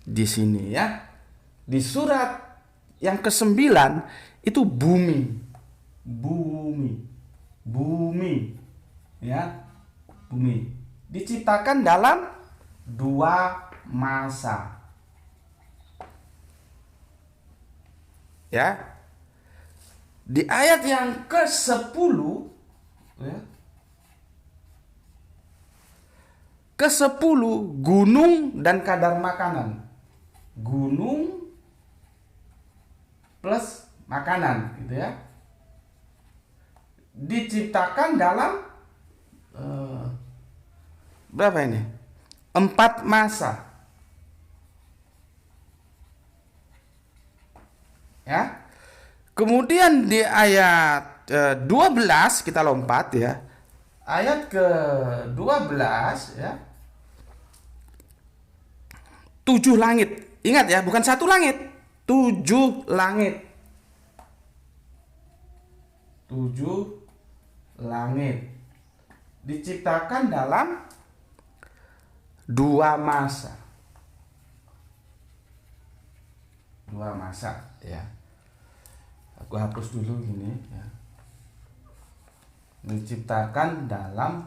di sini ya. Di surat yang ke-9 itu bumi. Bumi, ya, bumi diciptakan dalam 2 masa, ya. Di ayat yang ke-10, ya, ke-10 gunung dan kadar makanan, gunung plus makanan, gitu ya. Diciptakan dalam berapa ini? 4 masa. Ya. Kemudian di ayat 12 kita lompat ya. Ayat ke-12 ya. 7 langit. Ingat ya, bukan 1 langit. 7 langit. 7 langit diciptakan dalam 2 masa. 2 masa ya. Aku hapus dulu gini ya. Diciptakan dalam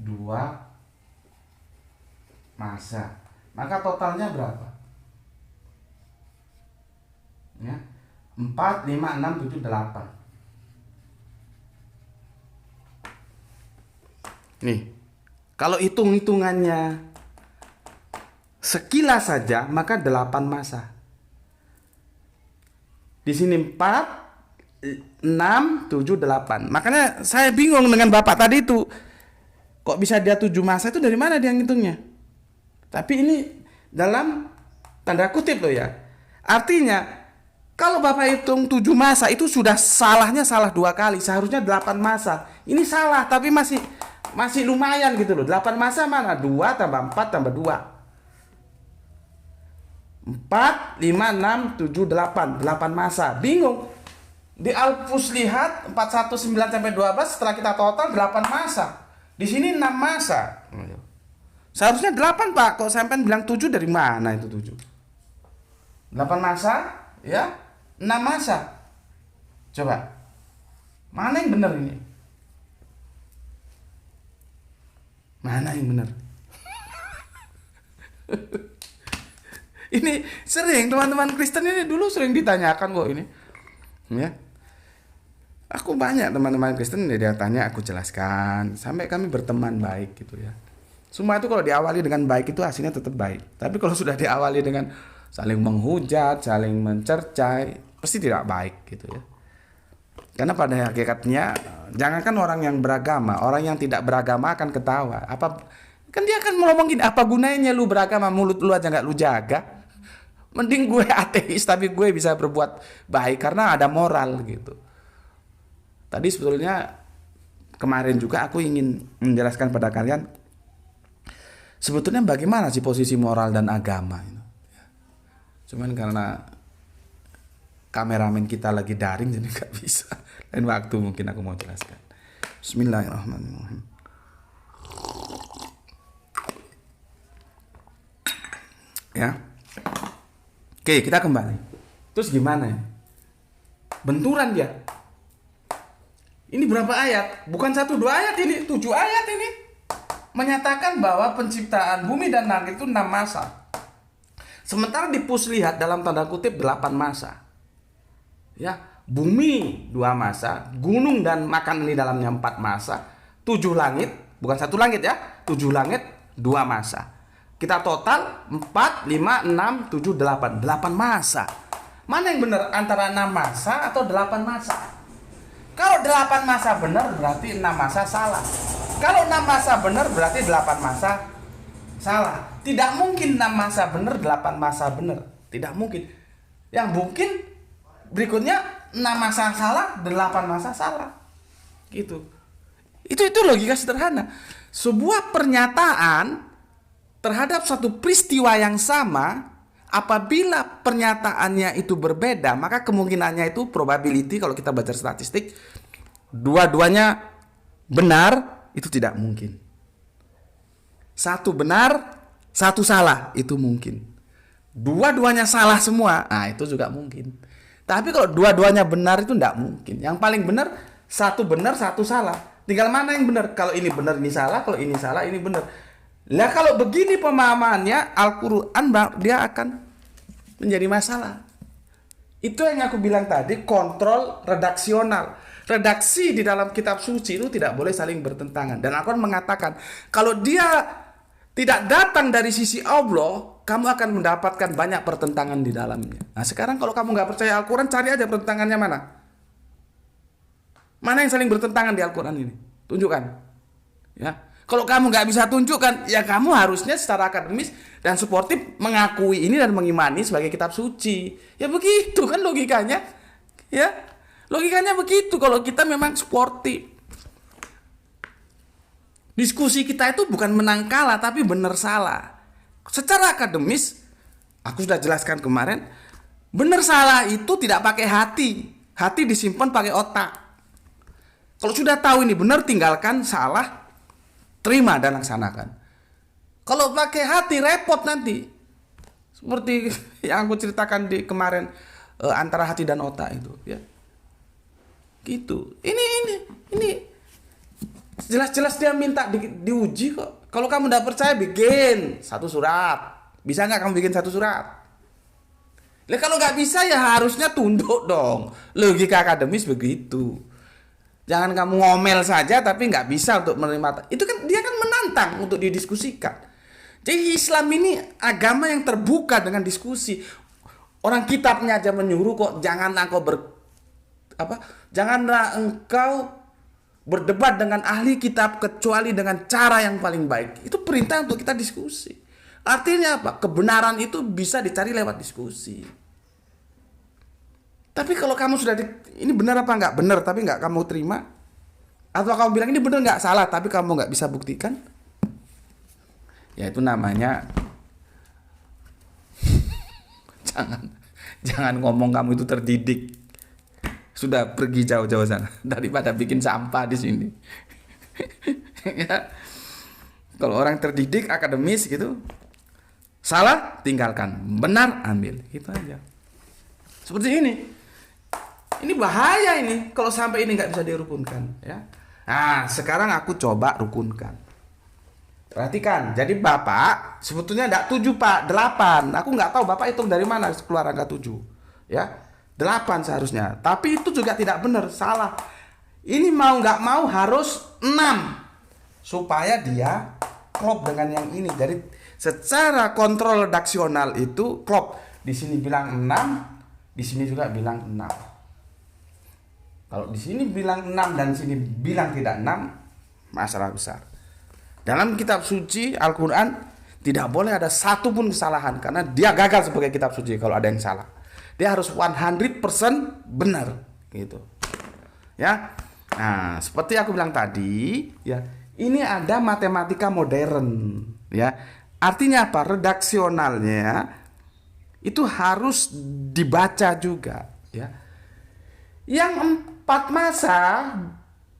2 masa. Maka totalnya berapa? Ya. 4, 5, 6, 7, 8. Nih, kalau hitung-hitungannya sekilas saja, maka 8 masa. Di sini 4, 6, 7, 8. Makanya saya bingung dengan Bapak tadi itu. Kok bisa dia 7 masa itu dari mana dia ngitungnya? Tapi ini dalam tanda kutip loh ya. Artinya kalau Bapak hitung 7 masa itu sudah salahnya salah 2 kali. Seharusnya 8 masa. Ini salah tapi masih lumayan gitu loh. 8 masa mana? 2 tambah 4 tambah 2. 4, 5, 6, 7, 8. 8 masa. Bingung. Di Al-Fuslihat 419 sampai 12 setelah kita total 8 masa. Di sini 6 masa. Seharusnya 8, Pak. Kok sampai bilang 7 dari mana itu 7? 8 masa, ya. 6 masa. Coba. Mana yang benar ini? Mana yang benar? Ini sering teman-teman Kristen ini dulu sering ditanyakan kok ini. Ya. Aku banyak teman-teman Kristen dia tanya, aku jelaskan sampai kami berteman baik gitu ya. Semua itu kalau diawali dengan baik itu hasilnya tetap baik. Tapi kalau sudah diawali dengan saling menghujat, saling mencercai, pasti tidak baik gitu ya. Karena pada hakikatnya jangankan orang yang beragama, orang yang tidak beragama akan ketawa. Kan dia akan ngomong gini, apa gunanya lu beragama, mulut lu aja nggak lu jaga. Mending gue ateis tapi gue bisa berbuat baik karena ada moral gitu. Tadi sebetulnya kemarin juga aku ingin menjelaskan pada kalian sebetulnya bagaimana sih posisi moral dan agama itu. Cuman karena kameramen kita lagi daring jadi nggak bisa. Lain waktu mungkin aku mau jelaskan. Bismillahirrahmanirrahim. Ya. Oke, kita kembali. Terus gimana ya? Benturan dia. Ini berapa ayat? Bukan 1-2 ayat ini, 7 ayat ini. Menyatakan bahwa penciptaan bumi dan langit itu 6 masa. Sementara di Fuslihat dalam tanda kutip 8 masa. Ya, bumi 2 masa, gunung dan makan di dalamnya 4 masa, 7 langit, bukan 1 langit ya, 7 langit 2 masa. Kita total 4, 5, 6, 7, 8. 8 masa. Mana yang benar antara 6 masa atau 8 masa? Kalau 8 masa benar berarti 6 masa salah. Kalau 6 masa benar berarti 8 masa salah. Tidak mungkin 6 masa benar, 8 masa benar. Tidak mungkin. Yang mungkin berikutnya 6 masa salah, 8 masa salah. Gitu. Itu logika sederhana. Sebuah pernyataan terhadap satu peristiwa yang sama, apabila pernyataannya itu berbeda, maka kemungkinannya itu probability, kalau kita baca statistik, dua-duanya benar itu tidak mungkin. Satu benar, satu salah itu mungkin. Dua-duanya salah semua, nah itu juga mungkin. Tapi kalau dua-duanya benar itu tidak mungkin. Yang paling benar, satu benar, satu salah. Tinggal mana yang benar. Kalau ini benar, ini salah. Kalau ini salah, ini benar. Lah kalau begini pemahamannya, Al-Quran dia akan menjadi masalah. Itu yang aku bilang tadi, kontrol redaksional. Redaksi di dalam kitab suci itu tidak boleh saling bertentangan. Dan Al-Quran mengatakan, kalau dia tidak datang dari sisi Allah, kamu akan mendapatkan banyak pertentangan di dalamnya. Nah sekarang kalau kamu nggak percaya Al-Quran, cari aja pertentangannya mana. Mana yang saling bertentangan di Al-Quran ini? Tunjukkan. Ya. Kalau kamu nggak bisa tunjukkan, ya kamu harusnya secara akademis dan suportif mengakui ini dan mengimani sebagai kitab suci. Ya begitu kan logikanya. Ya, logikanya begitu kalau kita memang suportif. Diskusi kita itu bukan menang kalah, tapi benar salah. Secara akademis, aku sudah jelaskan kemarin, benar salah itu tidak pakai hati. Hati disimpan pakai otak. Kalau sudah tahu ini benar, tinggalkan, salah, terima dan laksanakan. Kalau pakai hati repot nanti. Seperti yang aku ceritakan di kemarin, antara hati dan otak itu, ya. Gitu. Ini jelas-jelas dia minta diuji kok. Kalau kamu tidak percaya, bikin satu surat. Bisa nggak kamu bikin satu surat? Lah kalau nggak bisa ya harusnya tunduk dong. Logika akademis begitu. Jangan kamu ngomel saja tapi nggak bisa untuk menerima. Itu kan dia kan menantang untuk didiskusikan. Jadi Islam ini agama yang terbuka dengan diskusi. Orang kitabnya aja menyuruh kok, janganlah engkau berdebat dengan ahli kitab kecuali dengan cara yang paling baik. Itu perintah untuk kita diskusi. Artinya apa? Kebenaran itu bisa dicari lewat diskusi. Tapi kalau kamu sudah ini benar apa nggak benar, tapi nggak kamu terima, atau kamu bilang ini benar nggak salah, tapi kamu nggak bisa buktikan, ya itu namanya jangan ngomong kamu itu terdidik. Sudah pergi jauh-jauh sana daripada bikin sampah di sini. Ya. Kalau orang terdidik akademis gitu, salah tinggalkan, benar ambil, itu aja. Seperti ini. Ini bahaya ini kalau sampai ini nggak bisa dirukunkan, ya. Nah, sekarang aku coba rukunkan. Perhatikan, jadi Bapak sebetulnya tidak 7 Pak, 8. Aku nggak tahu Bapak hitung dari mana keluar angka 7, ya. 8 seharusnya. Tapi itu juga tidak benar, salah. Ini mau nggak mau harus 6 supaya dia klop dengan yang ini. Jadi secara kontrol redaksional itu klop. Di sini bilang 6, di sini juga bilang 6. Kalau di sini bilang 6 dan sini bilang tidak 6, masalah besar. Dalam kitab suci Al-Quran tidak boleh ada satu pun kesalahan, karena dia gagal sebagai kitab suci kalau ada yang salah. Dia harus 100% benar gitu. Ya. Nah, seperti aku bilang tadi, ya. Ini ada matematika modern, ya. Artinya apa? Redaksionalnya itu harus dibaca juga, ya. Yang 4 masa,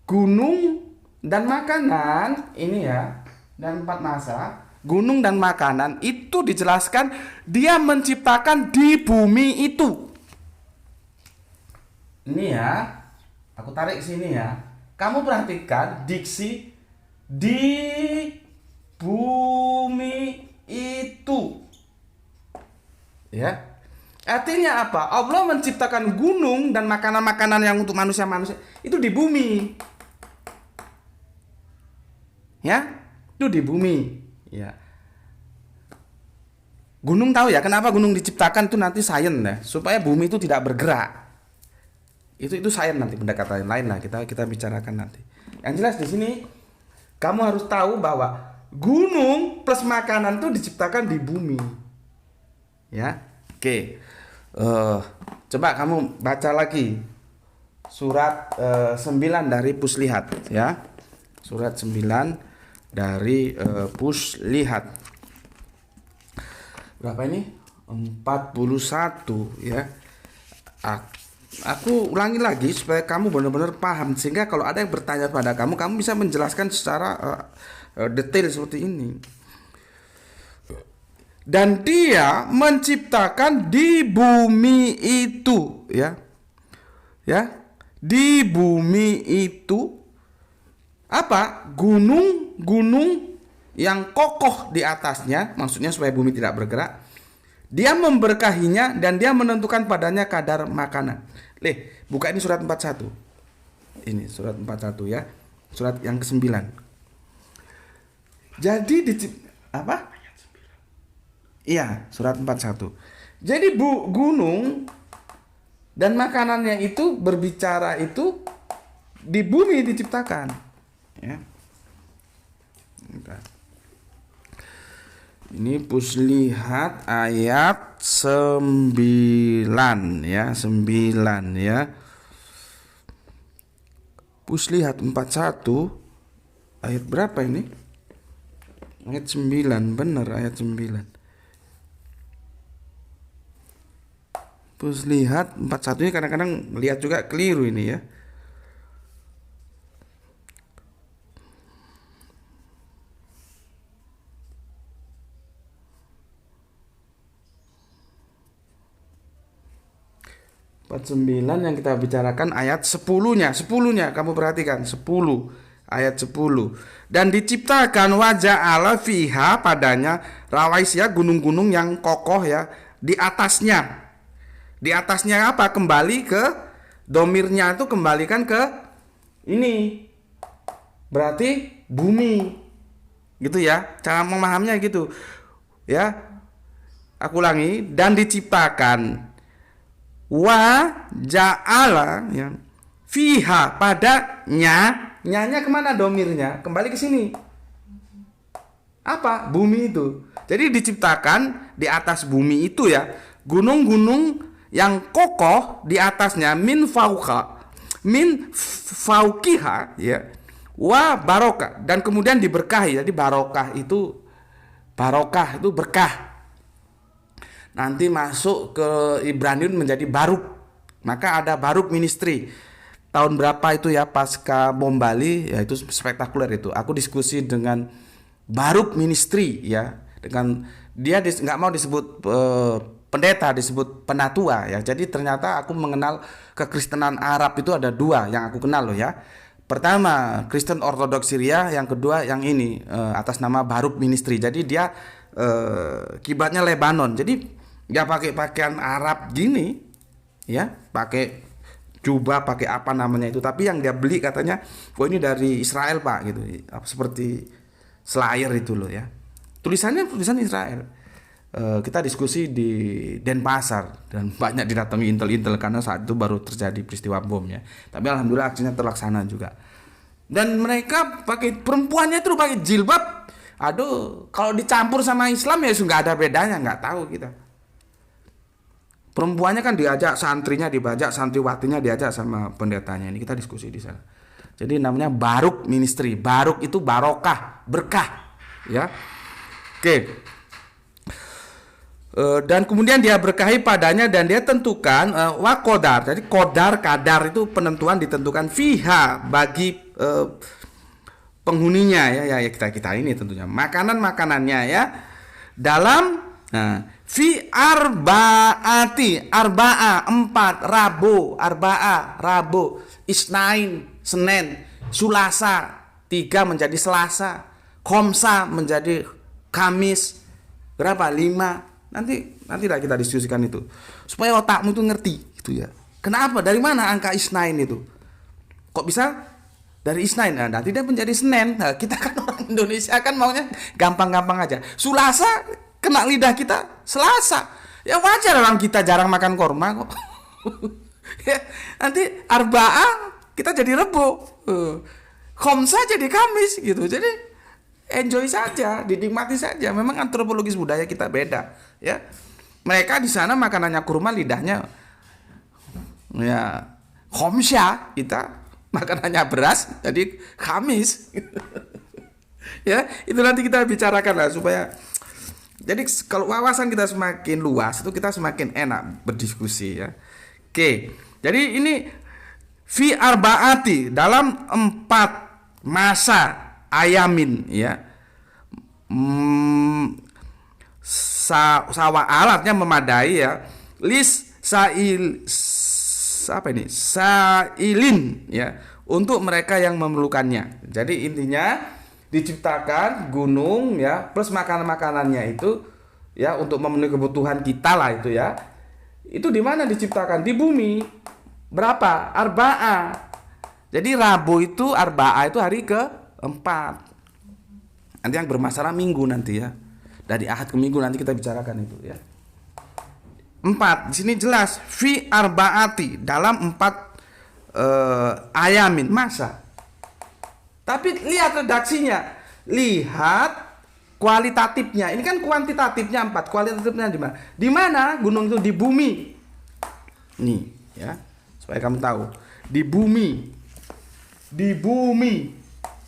gunung dan makanan, ini ya, dan 4 masa, gunung dan makanan itu dijelaskan dia menciptakan di bumi itu. Ini ya, aku tarik sini ya. Kamu perhatikan diksi di bumi itu. Ya. Artinya apa? Allah menciptakan gunung dan makanan-makanan yang untuk manusia-manusia itu di bumi. Ya, itu di bumi. Ya. Gunung tahu ya kenapa gunung diciptakan itu nanti sains ya, supaya bumi itu tidak bergerak. Itu sains nanti pendekatan lain lah kita bicarakan nanti. Yang jelas di sini kamu harus tahu bahwa gunung plus makanan itu diciptakan di bumi. Ya. Oke. Coba kamu baca lagi surat 9 dari Puslihat ya. Surat 9 dari Puslihat. Berapa ini? 41 ya. Aku ulangi lagi supaya kamu benar-benar paham, sehingga kalau ada yang bertanya pada kamu bisa menjelaskan secara detail seperti ini. Dan dia menciptakan di bumi itu ya. Di bumi itu apa? Gunung-gunung yang kokoh di atasnya, maksudnya supaya bumi tidak bergerak. Dia memberkahinya dan dia menentukan padanya kadar makanan. Buka ini surat 41. Ini surat 41 ya. Surat yang ke-9. Jadi apa? Iya, surat 41. Jadi gunung dan makanannya itu berbicara itu di bumi diciptakan. Ya. Ini Puslihat ayat 9 ya, 9 ya. Puslihat 41 ayat berapa ini? Ayat 9, benar ayat 9. Puslihat 41 ini kadang-kadang lihat juga keliru ini ya. Yang kita bicarakan ayat 10-nya kamu perhatikan 10 ayat 10. Dan diciptakan wajah Allah fiha padanya rawaisya gunung-gunung yang kokoh ya di atasnya. Di atasnya apa? Kembali ke domirnya itu kembalikan ke ini. Berarti bumi. Gitu ya. Cara memahaminya gitu. Ya. Aku ulangi, dan diciptakan ja'ala ya fiha padanya, nyanya kemana domirnya? Kembali ke sini. Apa? Bumi itu. Jadi diciptakan di atas bumi itu ya gunung-gunung yang kokoh di atasnya min fauqiha ya wa barokah, dan kemudian diberkahi. Jadi barokah itu berkah. Nanti masuk ke Ibraniun menjadi Baruk. Maka ada Baruk Ministry. Tahun berapa itu ya, pasca bom Bali, ya itu spektakuler itu. Aku diskusi dengan Baruk Ministry ya, dengan dia nggak mau disebut pendeta, disebut penatua ya. Jadi ternyata aku mengenal kekristenan Arab itu ada 2 yang aku kenal loh ya. Pertama Kristen Ortodoks Syria, yang kedua yang ini atas nama Baruk Ministry. Jadi dia kibatnya Lebanon. Jadi ya pakai pakaian Arab gini ya, pakai jubah, pakai apa namanya itu, tapi yang dia beli katanya ini dari Israel Pak gitu, seperti Slayer itu loh ya, tulisan Israel. Kita diskusi di Denpasar dan banyak didatangi intel karena saat itu baru terjadi peristiwa bom ya, tapi alhamdulillah aksinya terlaksana juga. Dan mereka pakai, perempuannya itu pakai jilbab. Aduh, kalau dicampur sama Islam ya nggak ada bedanya, nggak tahu kita. Perempuannya kan diajak, santrinya dibajak, santriwatinya diajak sama pendetanya. Ini kita diskusi di sana. Jadi namanya Baruk Ministry. Baruk itu barokah, berkah, ya. Oke. Dan kemudian dia berkahi padanya dan dia tentukan wakodar. Jadi kadar itu penentuan ditentukan fiha bagi penghuninya ya kita ini tentunya. Makanannya ya dalam fi arba'ati, arba'a 4, rabu, isnain Senin, sulasa 3 menjadi Selasa, khomsa menjadi Kamis, berapa? 5. Nantilah kita diskusikan itu supaya otakmu itu ngerti gitu ya. Kenapa? Dari mana angka isnain itu? Kok bisa dari isnain? Nah, nanti dia menjadi Senin. Nah, kita kan orang Indonesia kan maunya gampang-gampang aja. Sulasa kena lidah kita Selasa. Ya wajar, orang kita jarang makan korma kok. Ya, nanti arba'ah kita jadi Rebo. Khomsa jadi Kamis gitu. Jadi enjoy saja, dinikmati saja. Memang antropologis budaya kita beda, ya. Mereka di sana makanannya kurma, lidahnya Ya, khomsyah kita makanannya beras, jadi Kamis. Ya, itu nanti kita bicarakan lah supaya jadi kalau wawasan kita semakin luas itu kita semakin enak berdiskusi ya. Oke. Jadi ini fi arbaati dalam 4 masa ayamin ya. Sawa alatnya memadai ya. Sailin ya untuk mereka yang memerlukannya. Jadi intinya diciptakan gunung ya plus makanannya itu ya untuk memenuhi kebutuhan kita lah itu ya. Itu di mana diciptakan? Di bumi. Berapa? Arba'a. Jadi Rabu itu Arba'a itu hari ke-4. Nanti yang bermasalah Minggu nanti ya. Dari Ahad ke Minggu nanti kita bicarakan itu ya. 4. Di sini jelas fi arba'ati dalam 4 ayamin masa. Tapi lihat redaksinya, lihat kualitatifnya. Ini kan kuantitatifnya 4, kualitatifnya di mana? Di mana gunung itu di bumi. Nih, ya. Supaya kamu tahu, di bumi. Di bumi.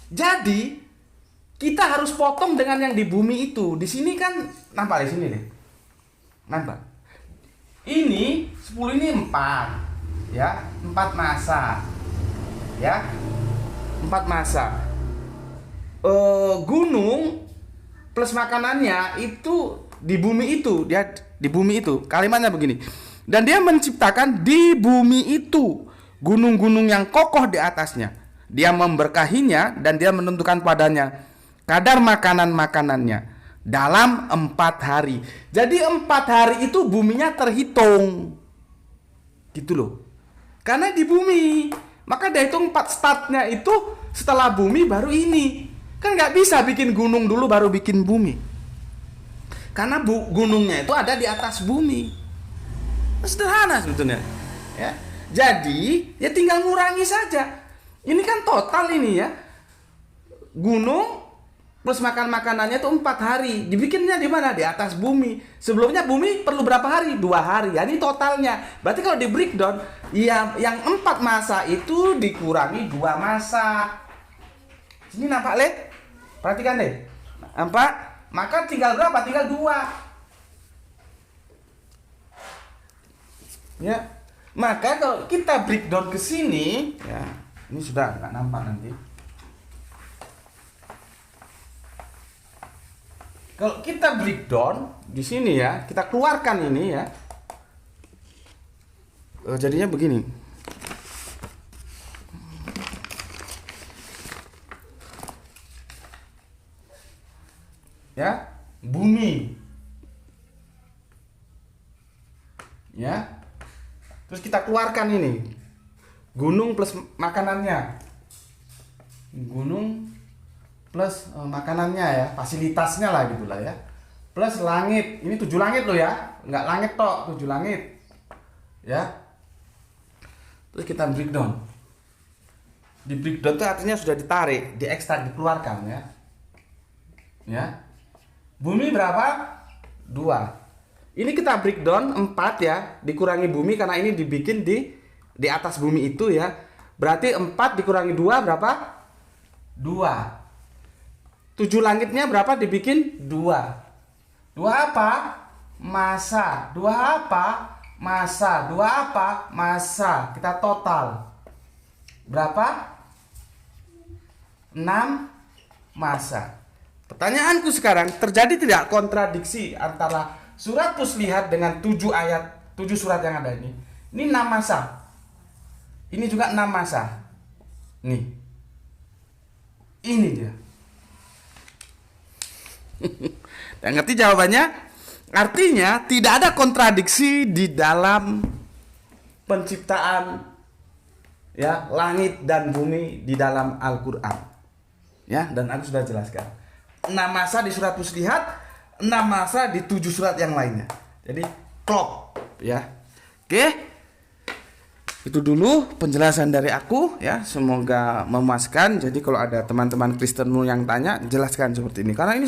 Jadi, kita harus potong dengan yang di bumi itu. Di sini kan nampak di sini nih. Nampak. Ini 10 ini 4. Ya, 4 masa. Ya. 4 masa. Gunung plus makanannya itu di bumi itu, dia di bumi itu. Kalimatnya begini. Dan dia menciptakan di bumi itu gunung-gunung yang kokoh di atasnya. Dia memberkahinya dan dia menentukan padanya kadar makanannya dalam 4 hari. Jadi 4 hari itu buminya terhitung. Gitu loh. Karena di bumi. Maka dia hitung 4 startnya itu setelah bumi baru ini. Kan nggak bisa bikin gunung dulu baru bikin bumi. Karena gunungnya itu ada di atas bumi. Sederhana sebetulnya. Ya. Jadi ya tinggal ngurangi saja. Ini kan total ini ya. Gunung plus makanannya itu 4 hari. Dibikinnya di mana? Di atas bumi. Sebelumnya bumi perlu berapa hari? 2 hari. Ya, ini totalnya. Berarti kalau di breakdown, ya yang 4 masa itu dikurangi 2 masa. Sini nampak, Le? Perhatikan deh. Nampak? Maka tinggal berapa? Tinggal 2. Ya. Maka kalau kita breakdown ke sini, ya, ini sudah nggak nampak nanti. Kalau kita breakdown di sini ya, kita keluarkan ini ya. Jadinya begini. Ya, bumi. Ya. Terus kita keluarkan ini. Gunung plus makanannya. Gunung plus makanannya ya, fasilitasnya lah gitulah ya. Plus langit. Ini 7 langit loh ya. Enggak langit tok, 7 langit. Ya. Terus kita breakdown. Di breakdown itu artinya sudah ditarik, diekstrak, dikeluarkan ya. Ya. Bumi berapa? 2. Ini kita breakdown 4 ya, dikurangi bumi karena ini dibikin di atas bumi itu ya. Berarti 4 dikurangi 2 berapa? 2. 7 langitnya berapa dibikin? 2. 2 apa? Masa. 2 apa? Masa. 2 apa? Masa. Kita total. Berapa? 6 masa. Pertanyaanku sekarang, terjadi tidak kontradiksi antara surat Fuslihat dengan 7 ayat, 7 surat yang ada ini? Ini 6 masa. Ini juga 6 masa. Nih. Ini dia. Dan ngerti jawabannya? Artinya tidak ada kontradiksi di dalam penciptaan ya langit dan bumi di dalam Al-Qur'an. Ya, dan aku sudah jelaskan. 6 masa di surat Fuslihat, 6 masa di 7 surat yang lainnya. Jadi klop ya. Oke. Itu dulu penjelasan dari aku ya, semoga memuaskan. Jadi kalau ada teman-teman Kristenmu yang tanya, jelaskan seperti ini. Karena ini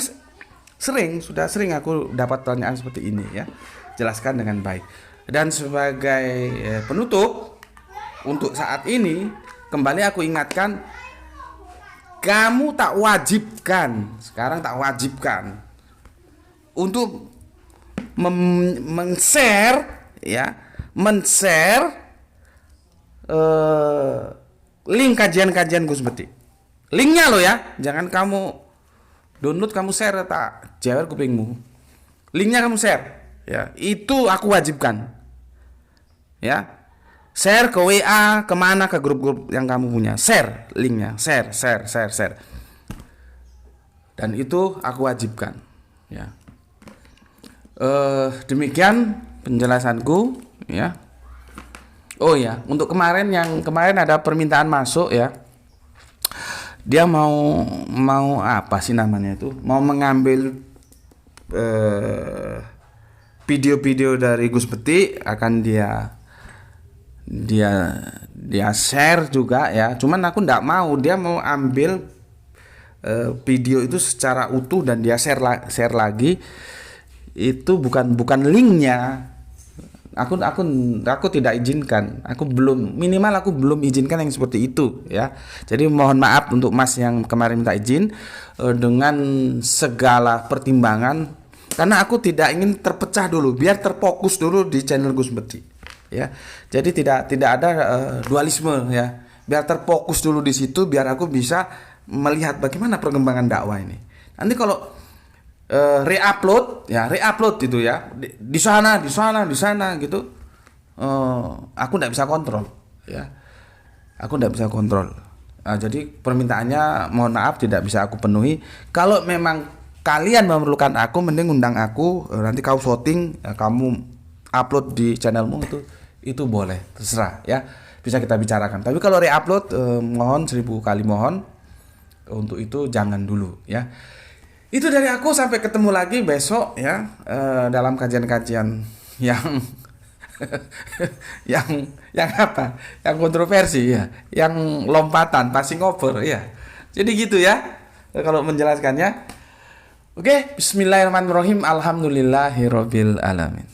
sudah sering aku dapat pertanyaan seperti ini ya. Jelaskan dengan baik. Dan sebagai penutup untuk saat ini kembali aku ingatkan, kamu tak wajibkan, sekarang tak wajibkan untuk men-share ya, men-share link kajian-kajian Gus Beti. Linknya lo ya, jangan kamu download, kamu share, tak jewer kupingmu. Linknya kamu share, ya itu aku wajibkan, ya. Share ke WA, kemana, ke grup-grup yang kamu punya. Share linknya, share. Dan itu aku wajibkan. Ya. Demikian penjelasanku. Ya. Oh ya, untuk kemarin ada permintaan masuk ya. Dia mau apa sih namanya itu? Mau mengambil video-video dari Gus Beti, akan dia share juga ya. Cuman aku ndak mau, dia mau ambil video itu secara utuh dan dia share lagi. Itu bukan linknya. Aku tidak izinkan. Aku belum izinkan yang seperti itu ya. Jadi mohon maaf untuk Mas yang kemarin minta izin, dengan segala pertimbangan, karena aku tidak ingin terpecah dulu, biar terfokus dulu di channel Gus Beti. Ya, jadi tidak ada dualisme ya. Biar terfokus dulu di situ, biar aku bisa melihat bagaimana perkembangan dakwah ini. Nanti kalau reupload itu ya di sana gitu, aku tidak bisa kontrol ya. Aku tidak bisa kontrol. Jadi permintaannya mohon maaf tidak bisa aku penuhi. Kalau memang kalian memerlukan aku, mending undang aku, nanti kau shooting, kamu upload di channelmu, itu boleh, terserah ya, bisa kita bicarakan. Tapi kalau re-upload, mohon 1000 kali mohon untuk itu jangan dulu ya. Itu dari aku, sampai ketemu lagi besok ya, dalam kajian-kajian yang yang apa? Yang kontroversi ya, yang lompatan, passing over ya. Jadi gitu ya kalau menjelaskannya. Oke, bismillahirrahmanirrahim. Alhamdulillahirabbil alamin.